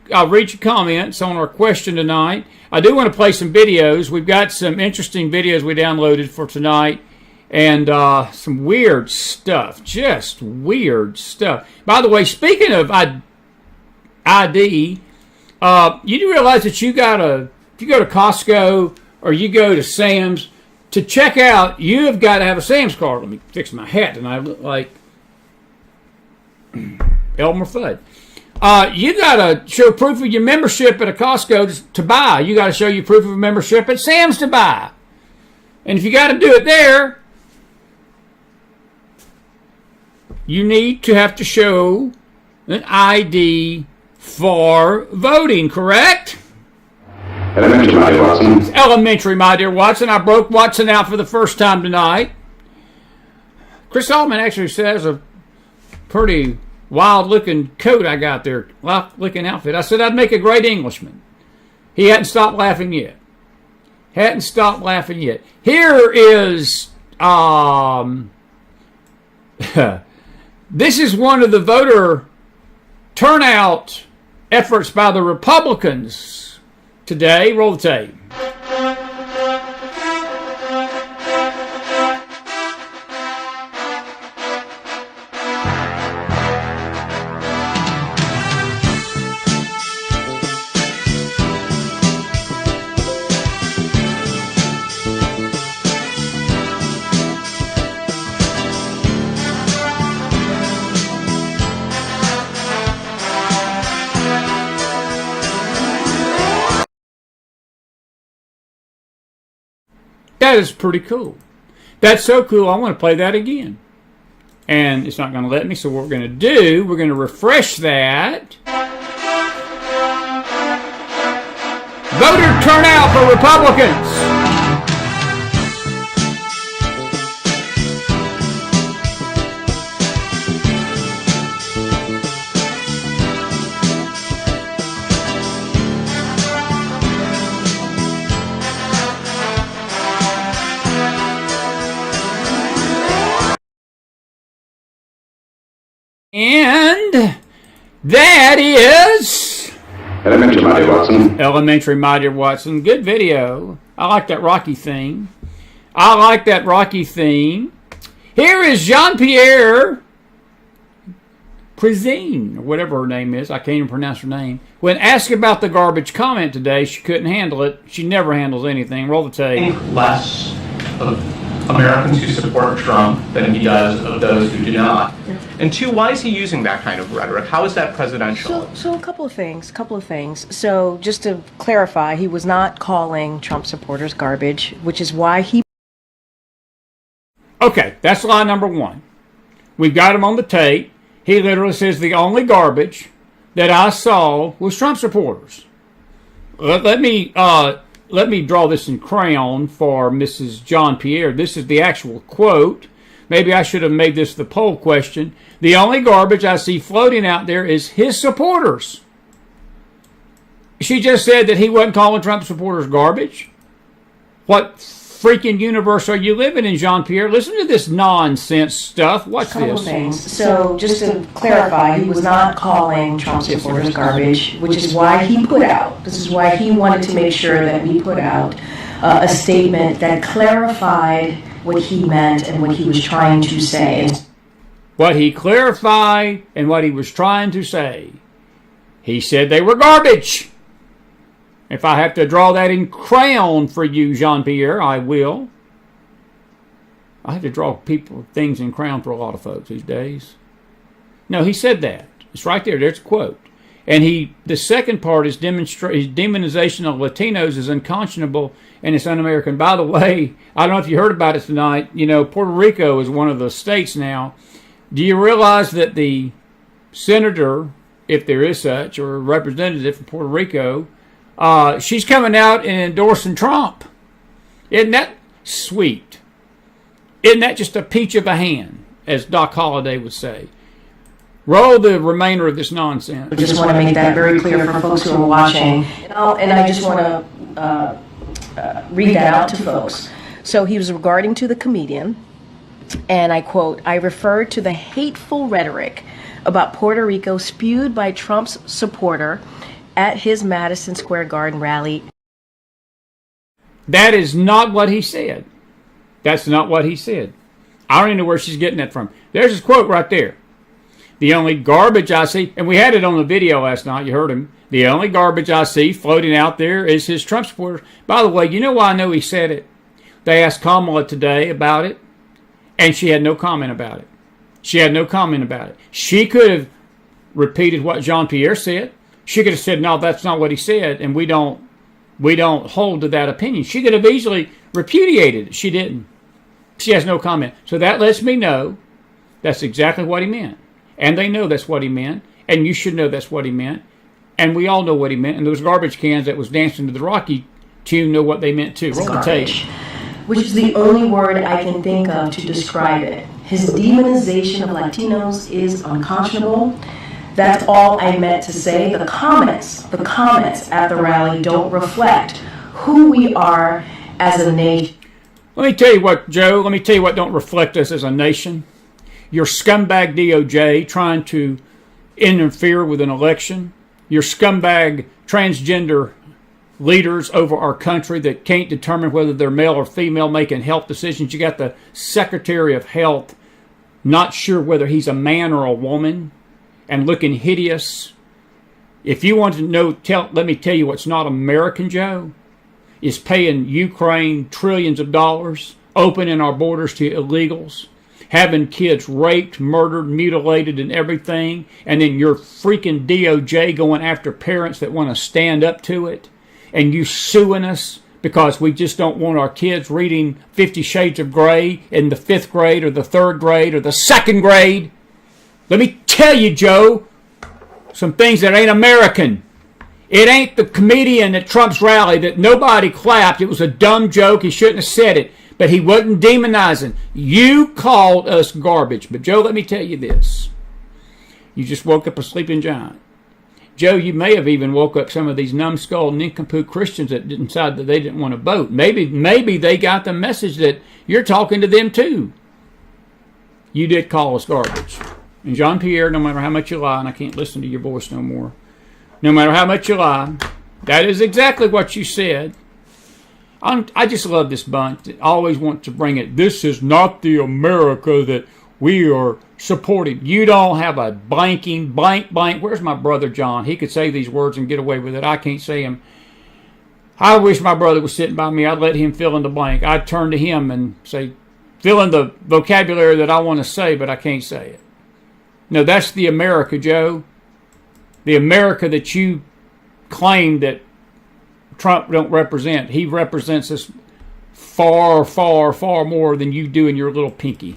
comments on our question tonight. I do want to play some videos. We've got some interesting videos we downloaded for tonight, and some weird stuff. Just weird stuff. By the way, speaking of ID, you do realize that if you go to Costco or you go to Sam's to check out, you have got to have a Sam's card. Let me fix my hat, and I look like Elmer Fudd. You got to show proof of your membership at a Costco to buy. You got to show your proof of membership at Sam's to buy. And if you got to do it there, you need to have to show an ID for voting, correct?
Elementary, my dear Watson.
It's elementary, my dear Watson. I broke Watson out for the first time tonight. Chris Altman actually says a pretty wild-looking coat I got there, wild-looking outfit. I said I'd make a great Englishman. He hadn't stopped laughing yet. Hadn't stopped laughing yet. Here is, this is one of the voter turnout efforts by the Republicans today. Roll the tape. That is pretty cool. That's so cool, I want to play that again. And it's not going to let me, so what we're going to do, we're going to refresh that. Voter turnout for Republicans. And that is
Elementary, my dear Watson.
Elementary, my dear Watson. Good video. I like that Rocky theme. I like that Rocky theme. Here is Jean-Pierre Prezine, or whatever her name is. I can't even pronounce her name. When asked about the garbage comment today, she couldn't handle it. She never handles anything. Roll the tape.
Less of Americans who support Trump than he does of those who do not. And 2, why is he using that kind of rhetoric? How is that presidential?
So a couple of things. So just to clarify, he was not calling Trump supporters garbage, which is why he...
Okay, that's lie number 1. We've got him on the tape. He literally says the only garbage that I saw was Trump supporters. Let me draw this in crayon for Mrs. Jean-Pierre. This is the actual quote. Maybe I should have made this the poll question. The only garbage I see floating out there is his supporters. She just said that he wasn't calling Trump supporters garbage. What freaking universe are you living in, Jean-Pierre? Listen to this nonsense stuff. What's this?
Things. So just to clarify, he was not calling Trump supporters garbage, which is why he put out. This is why he wanted to make sure that we put out a statement that clarified what he meant and what he was trying to say.
What he clarified and what he was trying to say. He said they were garbage. If I have to draw that in crayon for you, Jean-Pierre, I will. I have to draw things in crayon for a lot of folks these days. No, he said that. It's right there. There's a quote. And the second part is his demonization of Latinos is unconscionable and it's un-American. By the way, I don't know if you heard about it tonight. You know, Puerto Rico is one of the states now. Do you realize that the senator, if there is such, or representative from Puerto Rico, she's coming out and endorsing Trump? Isn't that sweet? Isn't that just a peach of a hand, as Doc Holliday would say? Roll the remainder of this nonsense.
I just want to make that very clear for folks who are watching. And I just want to read that out to folks. So he was regarding to the comedian, and I quote, "I referred to the hateful rhetoric about Puerto Rico spewed by Trump's supporter at his Madison Square Garden rally."
That is not what he said. That's not what he said. I don't even know where she's getting that from. There's his quote right there. The only garbage I see, and we had it on the video last night, you heard him, the only garbage I see floating out there is his Trump supporters. By the way, you know why I know he said it? They asked Kamala today about it, and she had no comment about it. She had no comment about it. She could have repeated what Jean-Pierre said. She could have said, no, that's not what he said, and we don't hold to that opinion. She could have easily repudiated it. She didn't. She has no comment. So that lets me know that's exactly what he meant. And they know that's what he meant. And you should know that's what he meant. And we all know what he meant. And those garbage cans that was dancing to the Rocky tune know what they meant too. Roll the tape.
Which is the only word I can think of to describe it. His demonization of Latinos is unconscionable. That's all I meant to say. The comments at the rally don't reflect who we are as a nation.
Let me tell you what, Joe, don't reflect us as a nation. Your scumbag DOJ trying to interfere with an election. Your scumbag transgender leaders over our country that can't determine whether they're male or female making health decisions. You got the Secretary of Health not sure whether he's a man or a woman and looking hideous. If you want to know, let me tell you what's not American, Joe, is paying Ukraine trillions of dollars, opening our borders to illegals, having kids raped, murdered, mutilated, and everything, and then your freaking DOJ going after parents that want to stand up to it, and you suing us because we just don't want our kids reading 50 Shades of Grey in the 5th grade or the 3rd grade or the 2nd grade. Let me tell you, Joe, some things that ain't American. It ain't the comedian at Trump's rally that nobody clapped. It was a dumb joke. He shouldn't have said it. But he wasn't demonizing. You called us garbage. But, Joe, let me tell you this. You just woke up a sleeping giant. Joe, you may have even woke up some of these numbskull, nincompoop Christians that decided that they didn't want to vote. Maybe they got the message that you're talking to them too. You did call us garbage. And Jean-Pierre, no matter how much you lie, and I can't listen to your voice no more, no matter how much you lie, that is exactly what you said. I just love this bunch. I always want to bring it. This is not the America that we are supporting. You don't have a blank. Where's my brother John? He could say these words and get away with it. I can't say them. I wish my brother was sitting by me. I'd let him fill in the blank. I'd turn to him and say, fill in the vocabulary that I want to say, but I can't say it. No, that's the America, Joe. The America that you claim that Trump don't represent. He represents us far, far, far more than you do in your little pinky.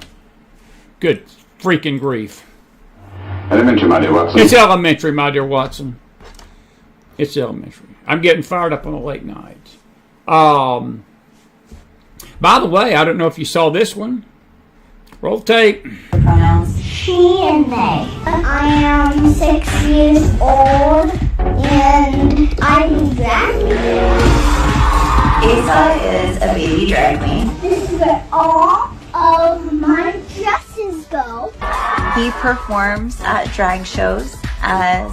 Good freaking grief.
Elementary, my dear Watson.
It's elementary, my dear Watson. It's elementary. I'm getting fired up on a late night. By the way, I don't know if you saw this one. Roll tape.
Pronouns she and they. I am 6 years old and I'm drag queen.
Asa is a baby drag queen.
This is where all of my dresses go.
He performs at drag shows as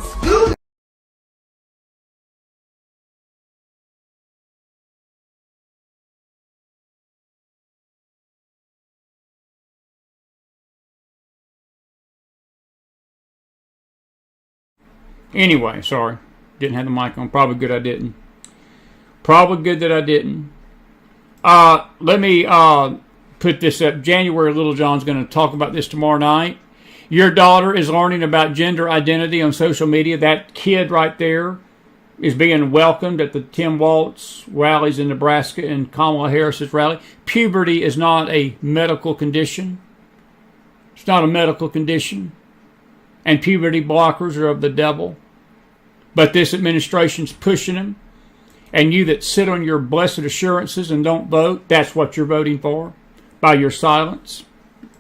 Anyway, sorry. Didn't have the mic on. Probably good I didn't. Probably good that I didn't. Let me put this up. January Littlejohn's going to talk about this tomorrow night. Your daughter is learning about gender identity on social media. That kid right there is being welcomed at the Tim Walz rallies in Nebraska and Kamala Harris's rally. Puberty is not a medical condition. It's not a medical condition. And puberty blockers are of the devil. But this administration's pushing them. And you that sit on your blessed assurances and don't vote, that's what you're voting for. By your silence.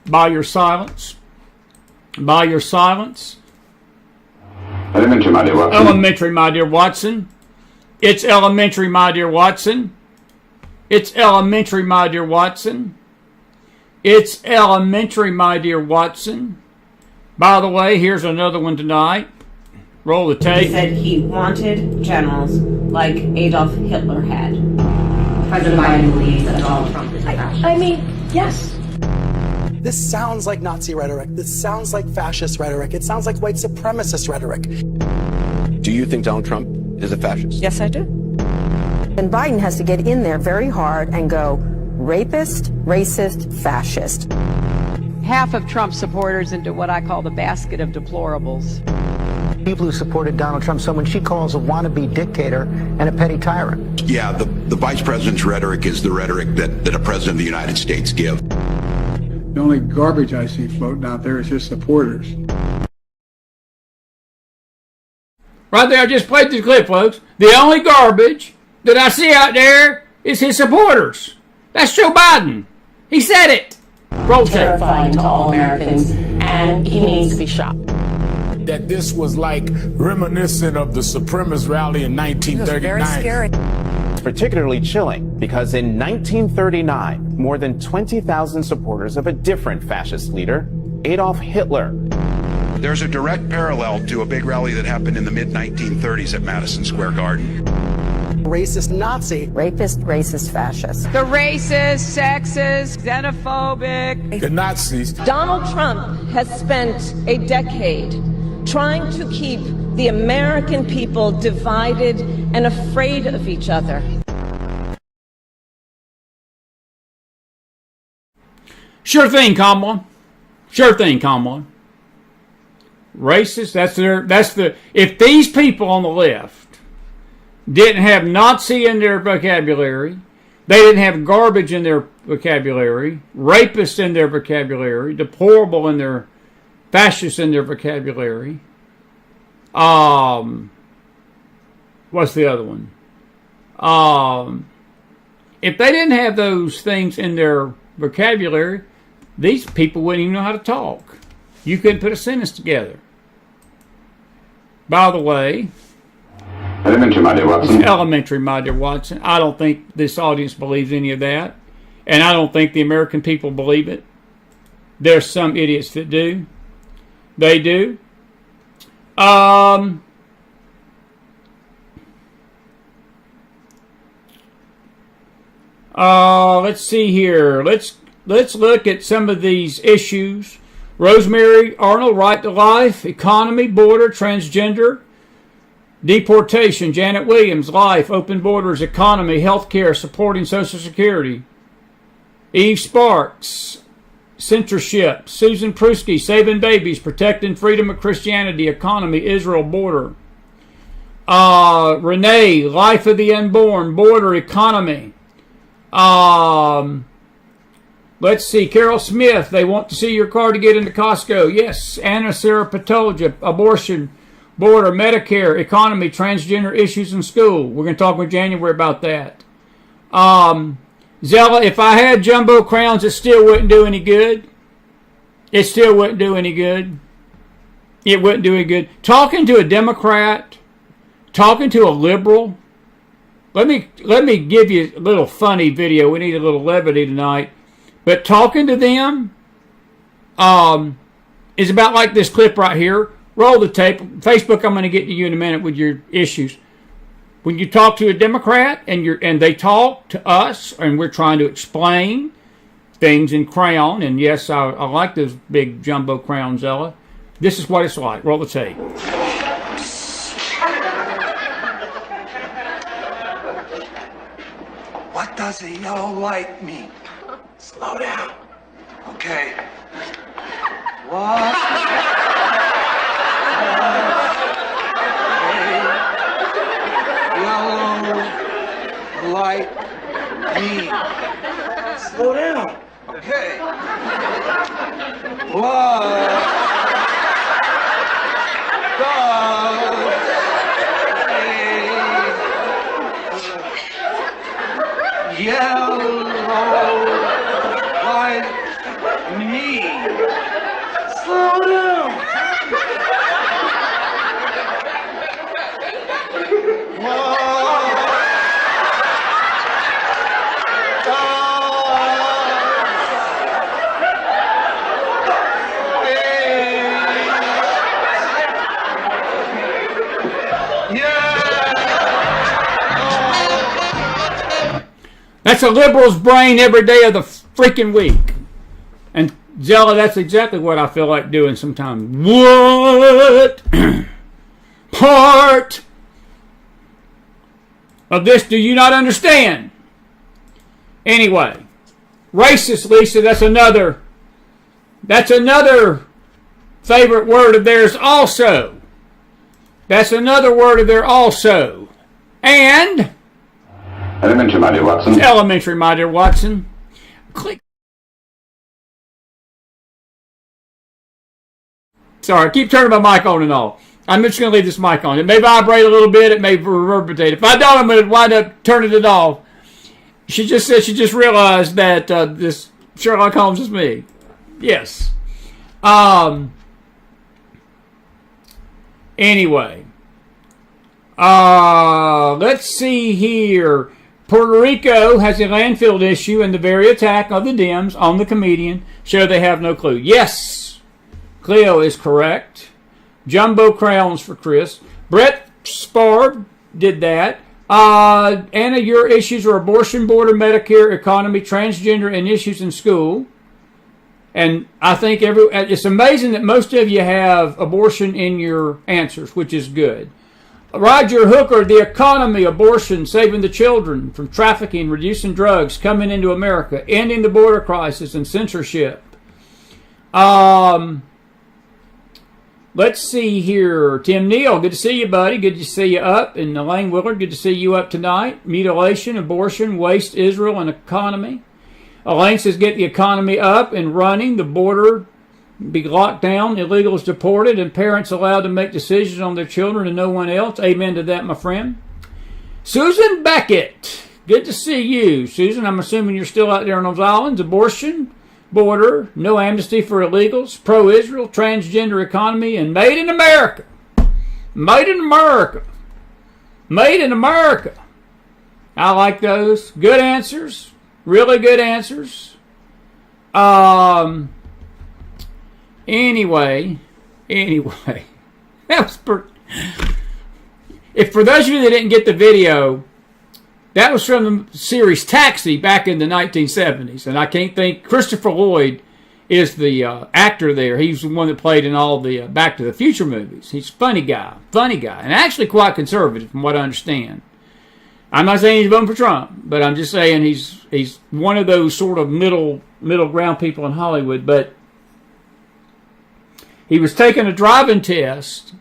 By your silence. By your silence.
Elementary, my dear Watson.
Elementary, my dear Watson. It's elementary, my dear Watson. It's elementary, my dear Watson. It's elementary, my dear Watson. By the way, here's another one tonight. Roll the tape.
He said he wanted generals like Adolf Hitler had. President Biden believes that Donald Trump is a fascist.
I mean, yes.
This sounds like Nazi rhetoric. This sounds like fascist rhetoric. It sounds like white supremacist rhetoric.
Do you think Donald Trump is a fascist?
Yes, I do.
And Biden has to get in there very hard and go rapist, racist, fascist.
Half of Trump's supporters into what I call the basket of deplorables.
People who supported Donald Trump, someone she calls a wannabe dictator and a petty tyrant.
Yeah, the vice president's rhetoric is the rhetoric that a president of the United States gives.
The only garbage I see floating out there is his supporters.
Right there, I just played this clip, folks. The only garbage that I see out there is his supporters. That's Joe Biden. He said it. Roll tape.
Terrifying to all Americans, and he needs to be shot.
That this was like reminiscent of the supremacist rally in 1939.
Very scary.
It's particularly chilling because in 1939, more than 20,000 supporters of a different fascist leader, Adolf Hitler.
There's a direct parallel to a big rally that happened in the mid-1930s at Madison Square Garden.
Racist Nazi.
Rapist, racist, fascist.
The racist, sexist, xenophobic.
The Nazis.
Donald Trump has spent a decade trying to keep the American people divided and afraid of each other.
Sure thing, Kamala. Sure thing, Kamala. Racist, if these people on the left didn't have Nazi in their vocabulary, they didn't have garbage in their vocabulary, rapist in their vocabulary, deplorable in their, fascist in their vocabulary. What's the other one? If they didn't have those things in their vocabulary, these people wouldn't even know how to talk. You couldn't put a sentence together. By the way,
Elementary, my dear Watson.
It's elementary, my dear Watson. I don't think this audience believes any of that. And I don't think the American people believe it. There's some idiots that do. They do. Let's see here. Let's look at some of these issues. Rosemary Arnold, right to life, economy, border, transgender, deportation. Janet Williams, life, open borders, economy, healthcare, supporting Social Security. Eve Sparks, censorship. Susan Pruski, saving babies, protecting freedom of Christianity, economy, Israel, border. Renee, life of the unborn, border, economy. Let's see, Carol Smith, they want to see your card to get into Costco. Yes. Anna Sarah Patolja, abortion, border, Medicare, economy, transgender issues in school. We're going to talk with January about that. Zella, if I had jumbo crowns, it still wouldn't do any good. It still wouldn't do any good. It wouldn't do any good. Talking to a Democrat, talking to a liberal. Let me give you a little funny video. We need a little levity tonight. But talking to them is about like this clip right here. Roll the tape. Facebook, I'm going to get to you in a minute with your issues. When you talk to a Democrat and they talk to us and we're trying to explain things in crayon, and yes, I like those big jumbo crayons, Ella. This is what it's like. Roll the tape.
doesn't y'all like me? Slow down. Okay. What? Y'all like me? Slow down. Okay. What? Yellow like me. Slow down.
That's a liberal's brain every day of the freaking week. And Zella, that's exactly what I feel like doing sometimes. What part of this do you not understand? Anyway, racist, Lisa, that's another favorite word of theirs also. That's another word of theirs also. And
elementary, my dear Watson.
Elementary, my dear Watson. Click. Sorry, I keep turning my mic on and off. I'm just going to leave this mic on. It may vibrate a little bit. It may reverberate. If I don't, I'm going to wind up turning it off. She just said she just realized that this Sherlock Holmes is me. Yes. Anyway. Let's see here. Puerto Rico has a landfill issue, and the very attack of the Dems on the comedian show they have no clue. Yes, Cleo is correct. Jumbo crowns for Chris. Brett Sparb did that. Anna, your issues are abortion, border, Medicare, economy, transgender, and issues in school. And I think it's amazing that most of you have abortion in your answers, which is good. Roger Hooker, the economy, abortion, saving the children from trafficking, reducing drugs, coming into America, ending the border crisis and censorship. Let's see here. Tim Neal, good to see you, buddy. Good to see you up. And Elaine Willard, good to see you up tonight. Mutilation, abortion, waste, Israel, and economy. Elaine says get the economy up and running, the border be locked down, illegals deported, and parents allowed to make decisions on their children and no one else. Amen to that, my friend. Susan Beckett, good to see you. Susan, I'm assuming you're still out there on those islands. Abortion, border, no amnesty for illegals, pro-Israel, transgender economy, and made in America. Made in America. Made in America. I like those. Good answers. Really good answers. Anyway, that was if for those of you that didn't get the video, that was from the series Taxi back in the 1970s, and I can't think Christopher Lloyd is the actor there. He's the one that played in all the Back to the Future movies. He's a funny guy, and actually quite conservative from what I understand. I'm not saying he's voting for Trump, but I'm just saying he's one of those sort of middle ground people in Hollywood, but he was taking a driving test,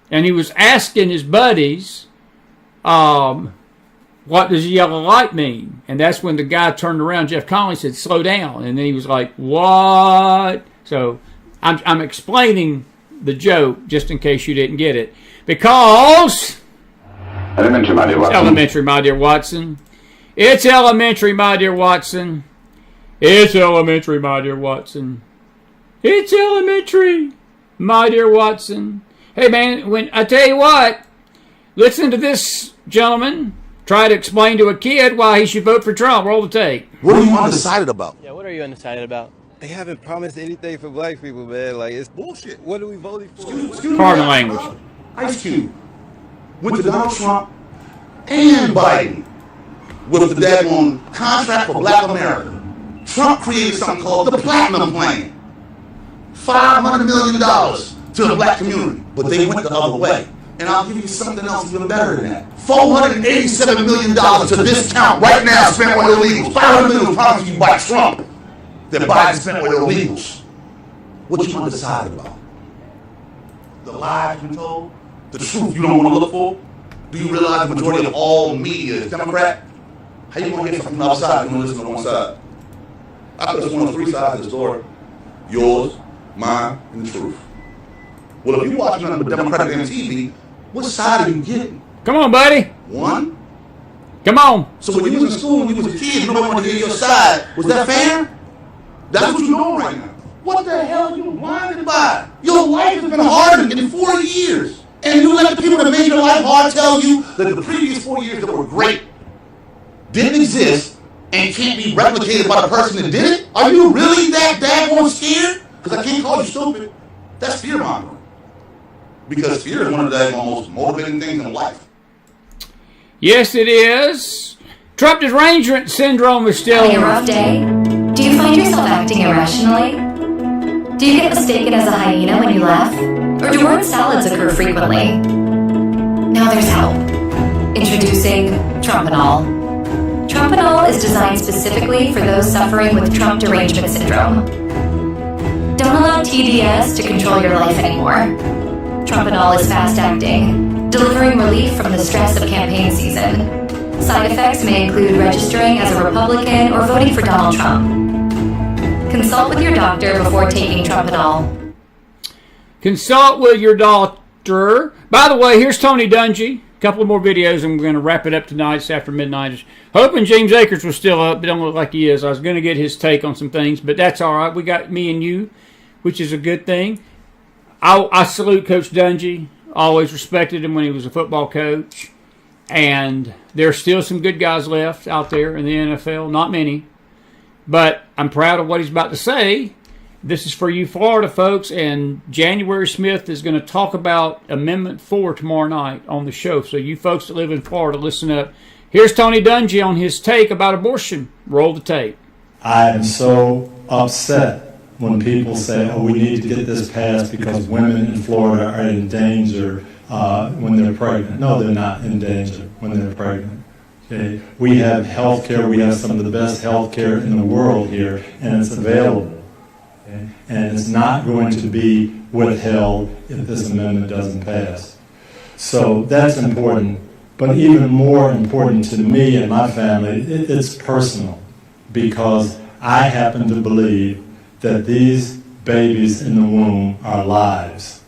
and he was asking his buddies, what does yellow light mean? And that's when the guy turned around, Jeff Conley, said, slow down. And then he was like, what? So I'm explaining the joke just in case you didn't get it. Because
elementary, my dear Watson.
It's elementary, my dear Watson. It's elementary, my dear Watson. It's elementary, my dear Watson. It's elementary, my dear Watson. Hey, man, when I tell you what, listen to this gentleman try to explain to a kid why he should vote for Trump. Roll the tape.
What are you undecided about?
Yeah, what are you undecided about?
They haven't promised anything for black people, man. Like, it's bullshit. What are we voting for?
Pardon language.
Ice Cube went to Donald Trump and Biden with the daggone contract for black America. Trump created something called the Platinum Plan. $500 million to the black community, but they went the other way. And I'll give you something else even better than that. $487 million to this count right now spent on illegals. $500 million promised you by Trump that Biden spent on illegals. What you want to decide about? The lies you told? The truth you don't want to look for? Do you realize the majority of all media is Democrat? How you going to hear something from the outside and listen to one side? I just want 3 sides of the story. Yours, mine, and the truth. Well, if you watch nothing but Democratic on TV, what side are you getting?
Come on, buddy.
One?
Come on.
So when you was in school, when you was a kid, nobody wanted to hear your side. Was that fair? That's what you're doing right now. What the hell are you blinded by? Your life has been hardened in 4 years. And you let the people that made your life hard tell you that the previous 4 years that were great didn't exist and can't be replicated by the person that did it? Are you really that daggone scared? Because I can't call you stupid. That's fear-mongering. Because fear is one of the most motivating things in life.
Yes, it is. Trump derangement syndrome is still...
Having a rough day? Do you find yourself acting irrationally? Do you get mistaken as a hyena when you laugh? Or do word salads occur frequently? Now there's help. Introducing Trumpanol. Trumpanol is designed specifically for those suffering with Trump derangement syndrome. Don't allow TDS to control your life anymore. Trumpanol is fast-acting, delivering relief from the stress of campaign season. Side effects may include registering as a Republican or voting for Donald Trump. Consult with your doctor before taking Trumpanol.
Consult with your doctor. By the way, here's Tony Dungy. A couple of more videos, and we're going to wrap it up tonight. It's after midnight. Hoping James Akers was still up, but don't look like he is. I was going to get his take on some things, but that's all right. We got me and you, which is a good thing. I salute Coach Dungy. Always respected him when he was a football coach. And there's still some good guys left out there in the NFL. Not many. But I'm proud of what he's about to say. This is for you Florida folks. And January Smith is going to talk about Amendment 4 tomorrow night on the show. So you folks that live in Florida, listen up. Here's Tony Dungy on his take about abortion. Roll the tape.
I am so upset when people say, oh, we need to get this passed because women in Florida are in danger when they're pregnant. No, they're not in danger when they're pregnant. Okay? We have health care. We have some of the best health care in the world here, and it's available. Okay? And it's not going to be withheld if this amendment doesn't pass. So that's important. But even more important to me and my family, it's personal, because I happen to believe that these babies in the womb are lives.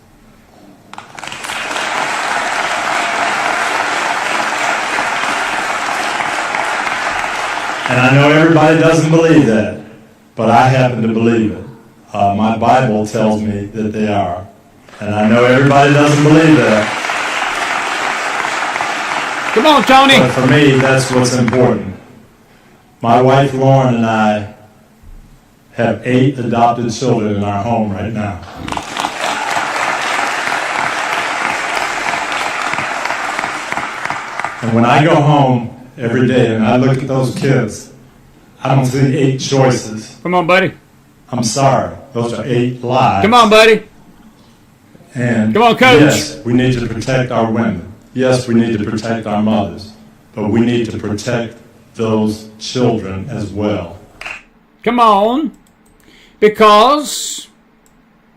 And I know everybody doesn't believe that, but I happen to believe it. My Bible tells me that they are. And I know everybody doesn't believe that.
Come on, Tony.
But for me, that's what's important. My wife Lauren and I have 8 adopted children in our home right now. And when I go home every day and I look at those kids, I don't see 8 choices.
Come on, buddy.
I'm sorry. Those are 8 lives.
Come on, buddy.
And
come on, Coach.
Yes, we need to protect our women. Yes, we need to protect our mothers. But we need to protect those children as well.
Come on. Because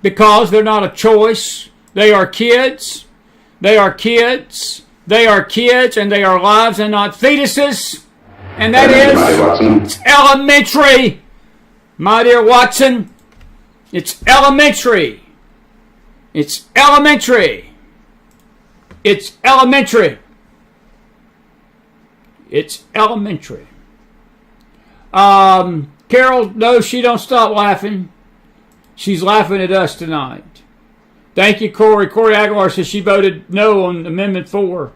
they're not a choice. They are kids. They are kids. They are kids, and they are lives and not fetuses. And that is elementary. My dear Watson, it's elementary. It's elementary. It's elementary. It's elementary. Carol, no, she don't stop laughing. She's laughing at us tonight. Thank you, Corey. Corey Aguilar says she voted no on Amendment 4.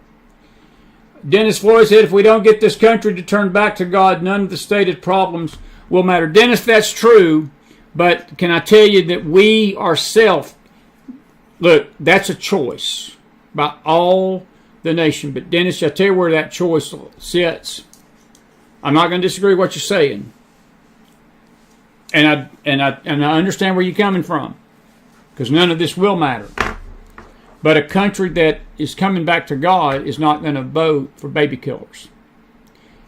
Dennis Floyd said, if we don't get this country to turn back to God, none of the stated problems will matter. Dennis, that's true, but can I tell you that we ourselves, look, that's a choice by all the nation. But Dennis, I tell you where that choice sits. I'm not going to disagree with what you're saying. And I understand where you're coming from, because none of this will matter. But a country that is coming back to God is not going to vote for baby killers.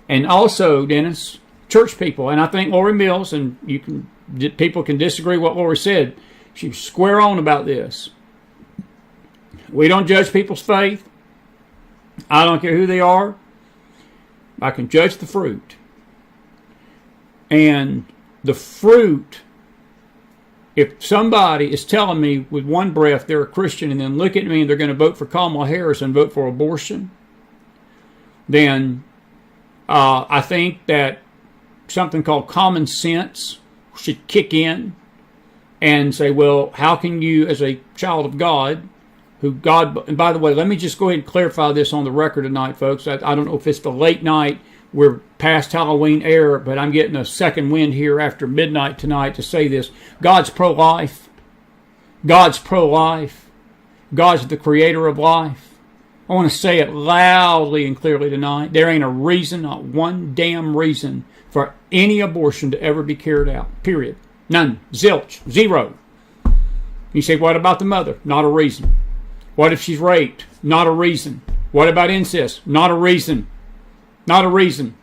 And also, Dennis, church people, and I think Lori Mills, and people can disagree what Lori said. She's square on about this. We don't judge people's faith. I don't care who they are. I can judge the fruit. And the fruit, if somebody is telling me with one breath they're a Christian and then look at me and they're going to vote for Kamala Harris and vote for abortion, then I think that something called common sense should kick in and say, well, how can you, as a child of God, and by the way, let me just go ahead and clarify this on the record tonight, folks. I don't know if it's the late night, we're past Halloween era, but I'm getting a second wind here after midnight tonight to say this. God's pro-life. God's pro-life. God's the creator of life. I want to say it loudly and clearly tonight. There ain't a reason, not one damn reason, for any abortion to ever be carried out. Period. None. Zilch. Zero. You say, what about the mother? Not a reason. What if she's raped? Not a reason. What about incest? Not a reason. Not a reason.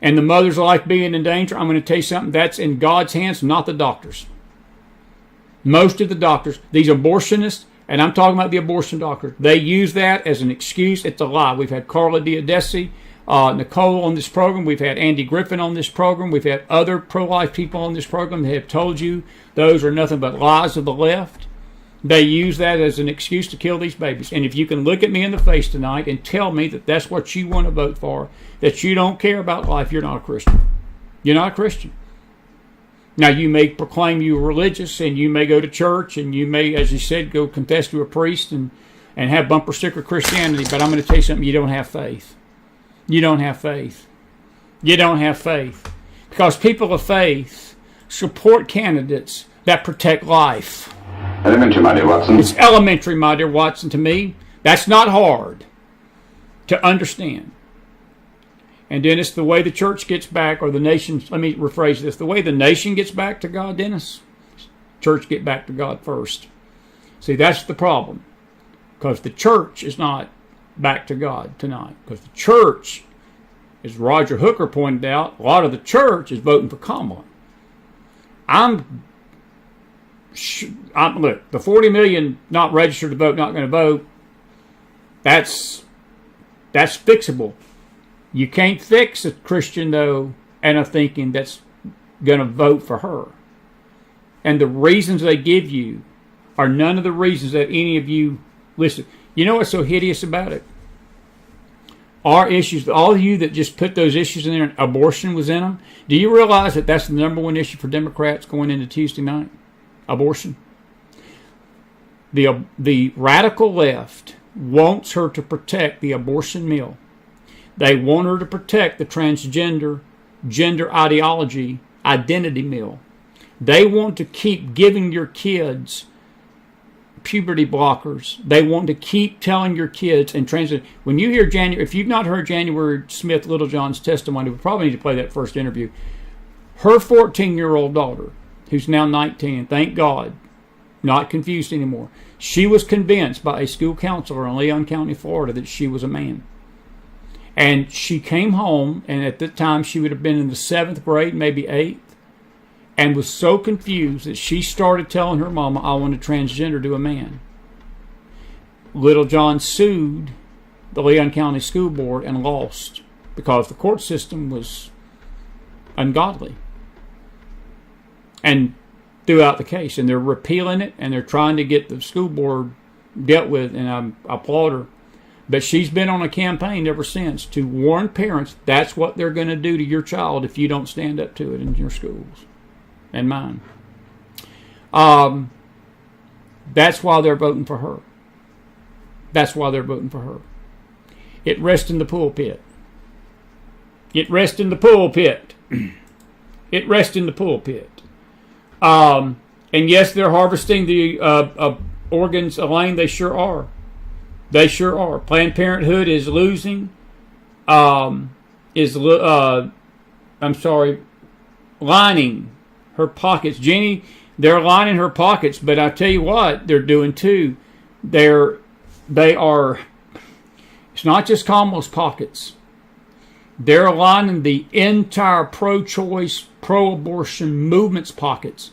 And the mother's life being in danger, I'm going to tell you something, that's in God's hands, not the doctors. Most of the doctors, these abortionists, and I'm talking about the abortion doctors, they use that as an excuse. It's a lie. We've had Carla Diodesi, Nicole on this program. We've had Andy Griffin on this program. We've had other pro-life people on this program that have told you those are nothing but lies of the left. They use that as an excuse to kill these babies. And if you can look at me in the face tonight and tell me that that's what you want to vote for, that you don't care about life, you're not a Christian. You're not a Christian. Now, you may proclaim you're religious, and you may go to church, and you may, as you said, go confess to a priest and have bumper sticker Christianity, but I'm going to tell you something, you don't have faith. You don't have faith. You don't have faith. Because people of faith support candidates that protect life.
Elementary, my dear Watson.
It's elementary, my dear Watson, to me. That's not hard to understand. And Dennis, the way the church gets back, or the nation, let me rephrase this, the way the nation gets back to God, Dennis, church get back to God first. See, that's the problem. Because the church is not back to God tonight. Because the church, as Roger Hooker pointed out, a lot of the church is voting for Kamala. Look, the 40 million not registered to vote, not going to vote, that's fixable. You can't fix a Christian, though, and a thinking that's going to vote for her. And the reasons they give you are none of the reasons that any of you listen. You know what's so hideous about it? Our issues, all of you that just put those issues in there, and abortion was in them, do you realize that that's the number one issue for Democrats going into Tuesday night? Abortion. The radical left wants her to protect the abortion mill. They want her to protect the transgender gender ideology identity mill. They want to keep giving your kids puberty blockers. They want to keep telling your kids and transgender. When you hear if you've not heard January Smith Littlejohn's testimony, we probably need to play that first interview. Her 14-year-old daughter, who's now 19, thank God, not confused anymore. She was convinced by a school counselor in Leon County, Florida, that she was a man. And she came home, and at the time she would have been in the 7th grade, maybe 8th, and was so confused that she started telling her mama, I want to transgender to a man. Littlejohn sued the Leon County School Board and lost because the court system was ungodly. And throughout the case, and they're repealing it, and they're trying to get the school board dealt with, and I applaud her. But she's been on a campaign ever since to warn parents that's what they're going to do to your child if you don't stand up to it in your schools and mine. That's why they're voting for her. That's why they're voting for her. It rests in the pulpit. It rests in the pulpit. It rests in the pulpit. And yes, they're harvesting the organs, Elaine. They sure are. They sure are. Planned Parenthood is losing. Lining her pockets. Jenny, they're lining her pockets, but I tell you what they're doing too. They are, it's not just Kamala's pockets. They're aligning the entire pro-choice, pro-abortion movement's pockets.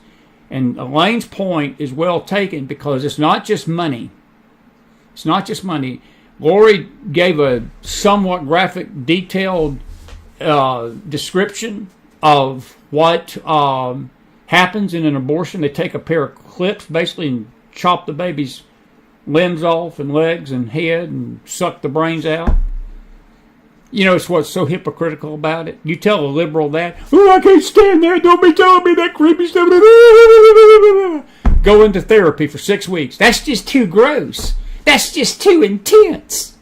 And Elaine's point is well taken because it's not just money. It's not just money. Lori gave a somewhat graphic, detailed description of what happens in an abortion. They take a pair of clips basically and chop the baby's limbs off and legs and head and suck the brains out. You know, it's what's so hypocritical about it. You tell a liberal that, oh, I can't stand that. Don't be telling me that creepy stuff. Go into therapy for 6 weeks. That's just too gross. That's just too intense.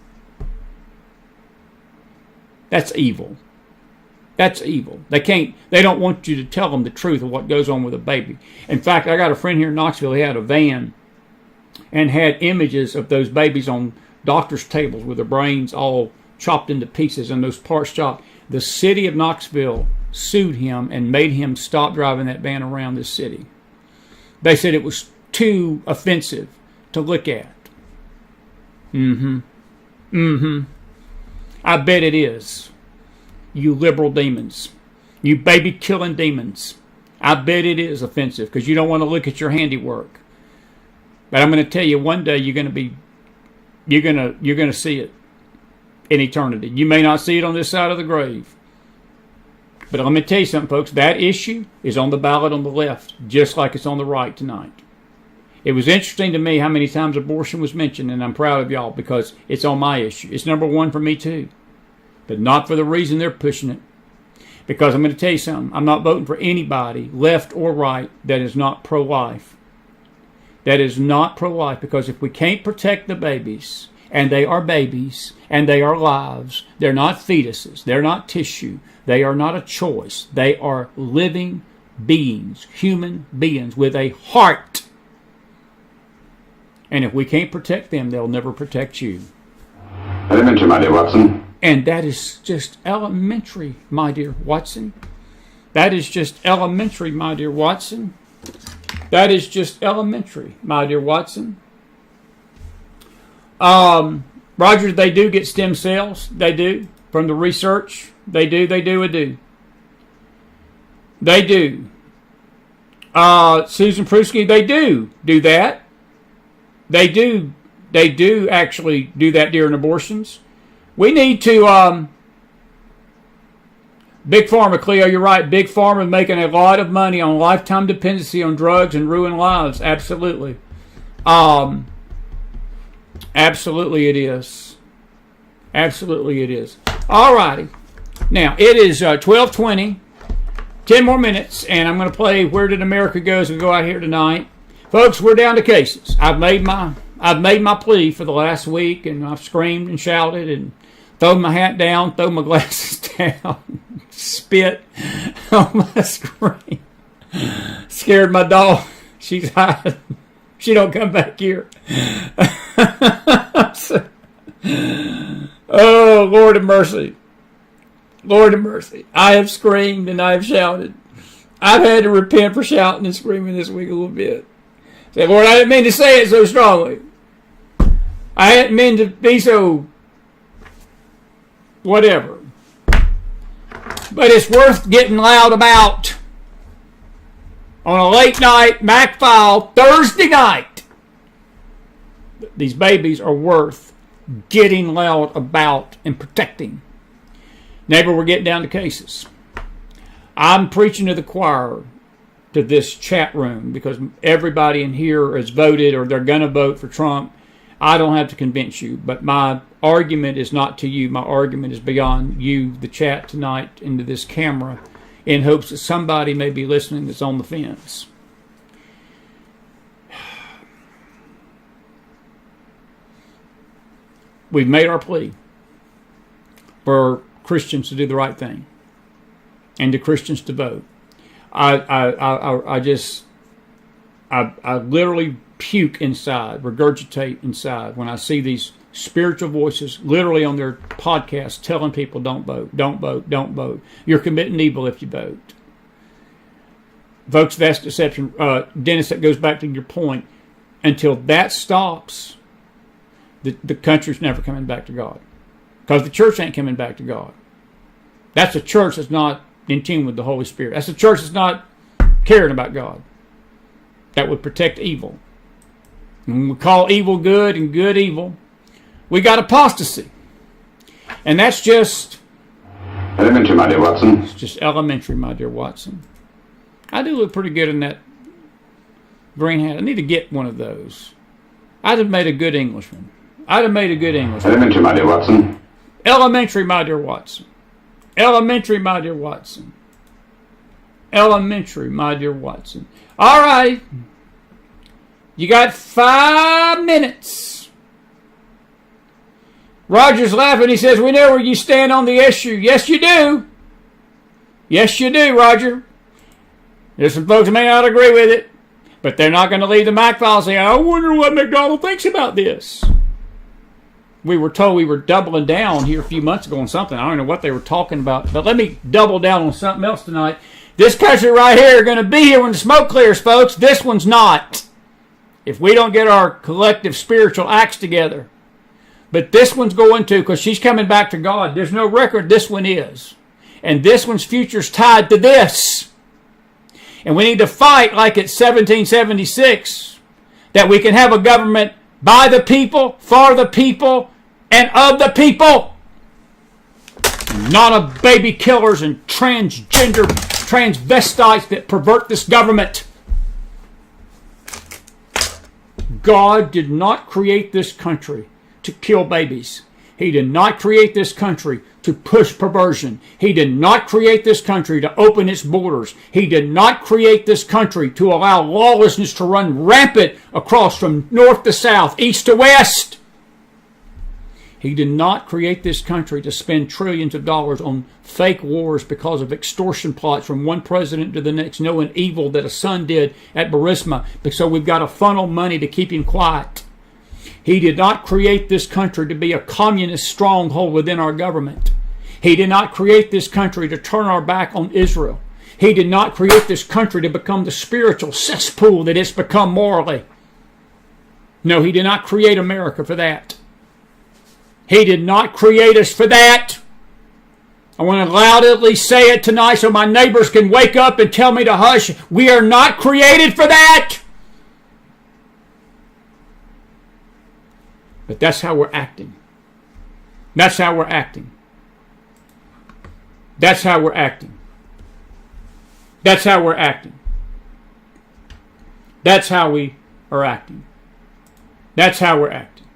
That's evil. That's evil. They don't want you to tell them the truth of what goes on with a baby. In fact, I got a friend here in Knoxville. He had a van and had images of those babies on doctors' tables with their brains all chopped into pieces and those parts chopped. The city of Knoxville sued him and made him stop driving that van around this city. They said it was too offensive to look at. I bet it is. You liberal demons. You baby-killing demons. I bet it is offensive because you don't want to look at your handiwork. But I'm going to tell you, one day you're going to see it in eternity. You may not see it on this side of the grave. But let me tell you something, folks. That issue is on the ballot on the left, just like it's on the right tonight. It was interesting to me how many times abortion was mentioned, and I'm proud of y'all because it's on my issue. It's number one for me too. But not for the reason they're pushing it. Because I'm going to tell you something. I'm not voting for anybody, left or right, that is not pro-life. That is not pro-life, because if we can't protect the babies, and they are babies, and they are lives, they're not fetuses, they're not tissue, they are not a choice, they are living beings, human beings with a heart. And if we can't protect them, they'll never protect you.
Elementary, my dear Watson.
And that is just elementary, my dear Watson. That is just elementary, my dear Watson. That is just elementary, my dear Watson. Roger, they do get stem cells. They do. From the research. They do. They do. Susan Prusky, they do that. They do actually do that during abortions. We need to, Big Pharma, Cleo, you're right. Big Pharma making a lot of money on lifetime dependency on drugs and ruin lives. Absolutely. Absolutely it is. Absolutely it is. All righty. Now, it is 12:20. 10 more minutes, and I'm going to play Where Did America Go as we go out here tonight. Folks, we're down to cases. I've made my plea for the last week, and I've screamed and shouted and thrown my hat down, thrown my glasses down, spit on my screen. Scared my dog. She's hiding. She don't come back here. Oh, Lord have mercy. Lord have mercy. I have screamed and I have shouted. I've had to repent for shouting and screaming this week a little bit. Say, Lord, I didn't mean to say it so strongly. I didn't mean to be so whatever. But it's worth getting loud about on a late night McFile Thursday night. These babies are worth getting loud about and protecting. Neighbor, we're getting down to cases. I'm preaching to the choir, to this chat room, because everybody in here has voted or they're going to vote for Trump. I don't have to convince you, but my argument is not to you. My argument is beyond you, the chat tonight, into this camera, in hopes that somebody may be listening that's on the fence. We've made our plea for Christians to do the right thing and to Christians to vote. I literally puke inside, regurgitate inside when I see these spiritual voices literally on their podcasts telling people don't vote, don't vote, don't vote. You're committing evil if you vote. Folks, that's deception. Dennis, that goes back to your point. Until that stops, the country's never coming back to God. Because the church ain't coming back to God. That's a church that's not in tune with the Holy Spirit. That's a church that's not caring about God. That would protect evil. When we call evil good and good evil, we got apostasy. And that's just
elementary, my dear Watson.
It's just elementary, my dear Watson. I do look pretty good in that green hat. I need to get one of those. I'd have made a good Englishman.
Elementary, my dear Watson.
Elementary, my dear Watson. Elementary, my dear Watson. Elementary, my dear Watson. All right. You got 5 minutes. Roger's laughing. He says, we know where you stand on the issue. Yes, you do. Yes, you do, Roger. There's some folks who may not agree with it, but they're not going to leave the McFiles saying, I wonder what McDonald thinks about this. We were told we were doubling down here a few months ago on something. I don't know what they were talking about, but let me double down on something else tonight. This country right here is going to be here when the smoke clears, folks. This one's not. If we don't get our collective spiritual acts together. But this one's going to, because she's coming back to God. There's no record, this one is. And this one's future's tied to this. And we need to fight like it's 1776, that we can have a government by the people, for the people, and of the people. Not of baby killers and transgender transvestites that pervert this government. God did not create this country to kill babies. He did not create this country to push perversion. He did not create this country to open its borders. He did not create this country to allow lawlessness to run rampant across from north to south, east to west. He did not create this country to spend trillions of dollars on fake wars because of extortion plots from one president to the next, knowing evil that a son did at Burisma. So we've got to funnel money to keep him quiet. He did not create this country to be a communist stronghold within our government. He did not create this country to turn our back on Israel. He did not create this country to become the spiritual cesspool that it's become morally. No, he did not create America for that. He did not create us for that. I want to loudly say it tonight so my neighbors can wake up and tell me to hush. We are not created for that. But that's how we're acting. That's how we're acting. That's how we're acting. That's how we're acting. That's how we are acting. That's how we're acting.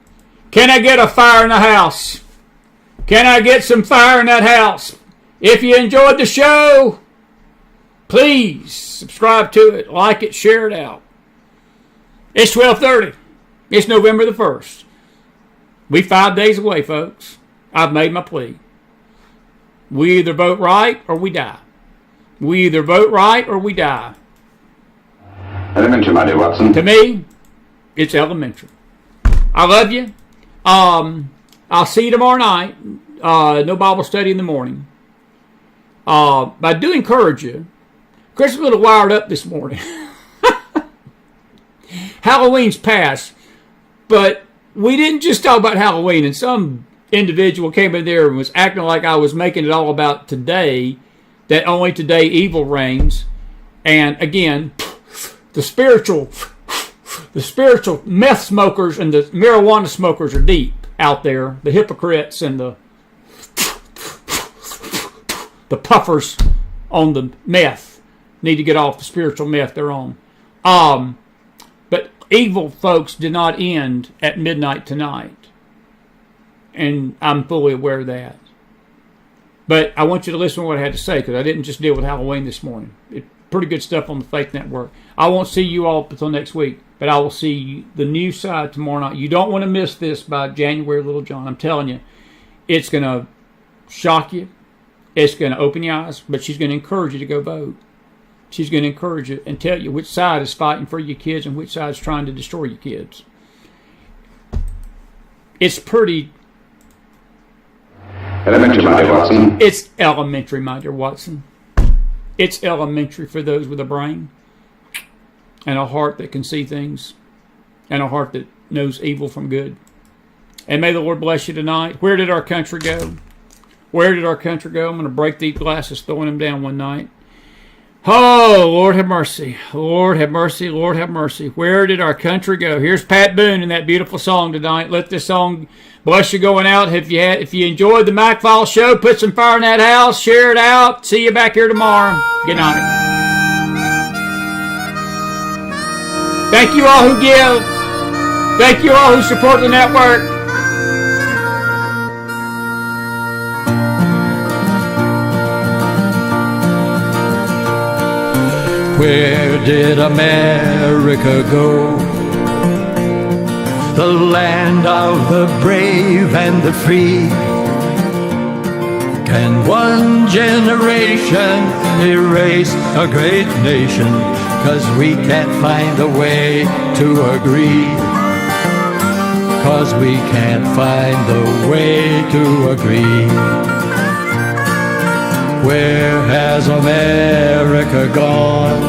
Can I get a fire in the house? Can I get some fire in that house? If you enjoyed the show, please subscribe to it, like it, share it out. It's 12:30. It's November the 1st. We 5 days away, folks. I've made my plea. We either vote right or we die. We either vote right or we die.
Elementary, my dear Watson.
To me, it's elementary. I love you. I'll see you tomorrow night. No Bible study in the morning. But I do encourage you. Chris is a little wired up this morning. Halloween's past. But we didn't just talk about Halloween. And some individual came in there and was acting like I was making it all about today. That only today evil reigns. And again, the spiritual meth smokers and the marijuana smokers are deep out there. The hypocrites and the puffers on the meth need to get off the spiritual meth they're on. But evil, folks, did not end at midnight tonight. And I'm fully aware of that. But I want you to listen to what I had to say, because I didn't just deal with Halloween this morning. Pretty good stuff on the Faith Network. I won't see you all until next week, but I will see the new side tomorrow night. You don't want to miss this by January, Little John. I'm telling you, it's going to shock you. It's going to open your eyes, but she's going to encourage you to go vote. She's going to encourage you and tell you which side is fighting for your kids and which side is trying to destroy your kids. It's pretty...
Elementary, my dear Watson.
It's elementary, my dear Watson. It's elementary for those with a brain and a heart that can see things and a heart that knows evil from good. And may the Lord bless you tonight. Where did our country go? Where did our country go? I'm going to break these glasses throwing them down one night. Oh, Lord have mercy. Lord have mercy. Lord have mercy. Where did our country go? Here's Pat Boone in that beautiful song tonight. Let this song bless you going out. If you enjoyed the McFiles show, put some fire in that house. Share it out. See you back here tomorrow. Good night. Thank you all who give. Thank you all who support the network.
Where did America go? The land of the brave and the free. Can one generation erase a great nation? 'Cause we can't find a way to agree. 'Cause we can't find a way to agree. Where has America gone?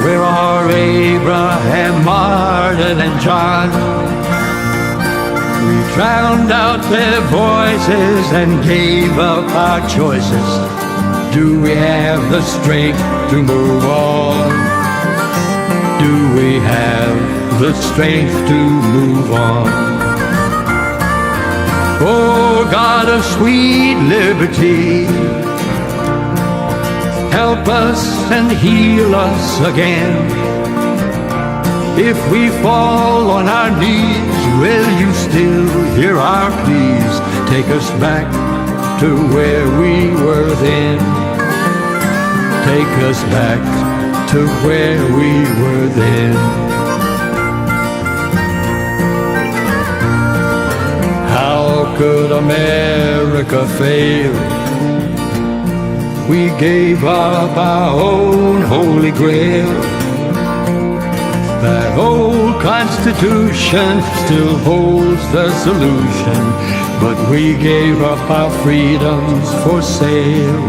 Where are Abraham, Martin, and John? We drowned out their voices and gave up our choices. Do we have the strength to move on? Do we have the strength to move on? Oh, God of sweet liberty, help us and heal us again. If we fall on our knees, will you still hear our pleas? Take us back to where we were then. Take us back to where we were then. How could America fail? We gave up our own holy grail. That old Constitution still holds the solution, but we gave up our freedoms for sale.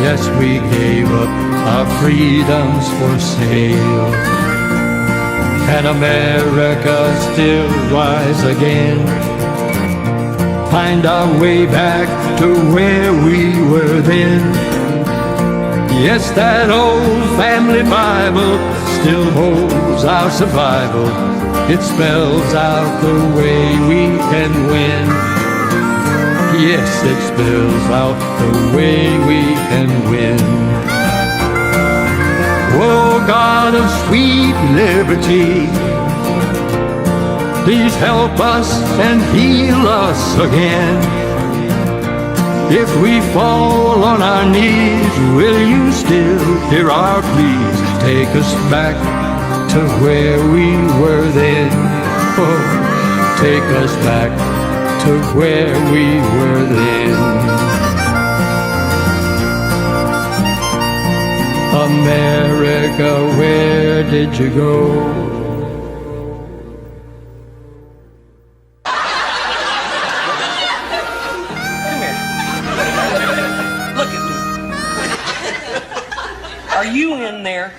Yes, we gave up our freedoms for sale. Can America still rise again? Find our way back to where we were then. Yes, that old family Bible still holds our survival. It spells out the way we can win. Yes, it spells out the way we can win. Oh, God of sweet liberty, please help us and heal us again. If we fall on our knees, will you still hear our pleas? Take us back to where we were then. Oh, take us back to where we were then. America, where did you go?
Are you in there?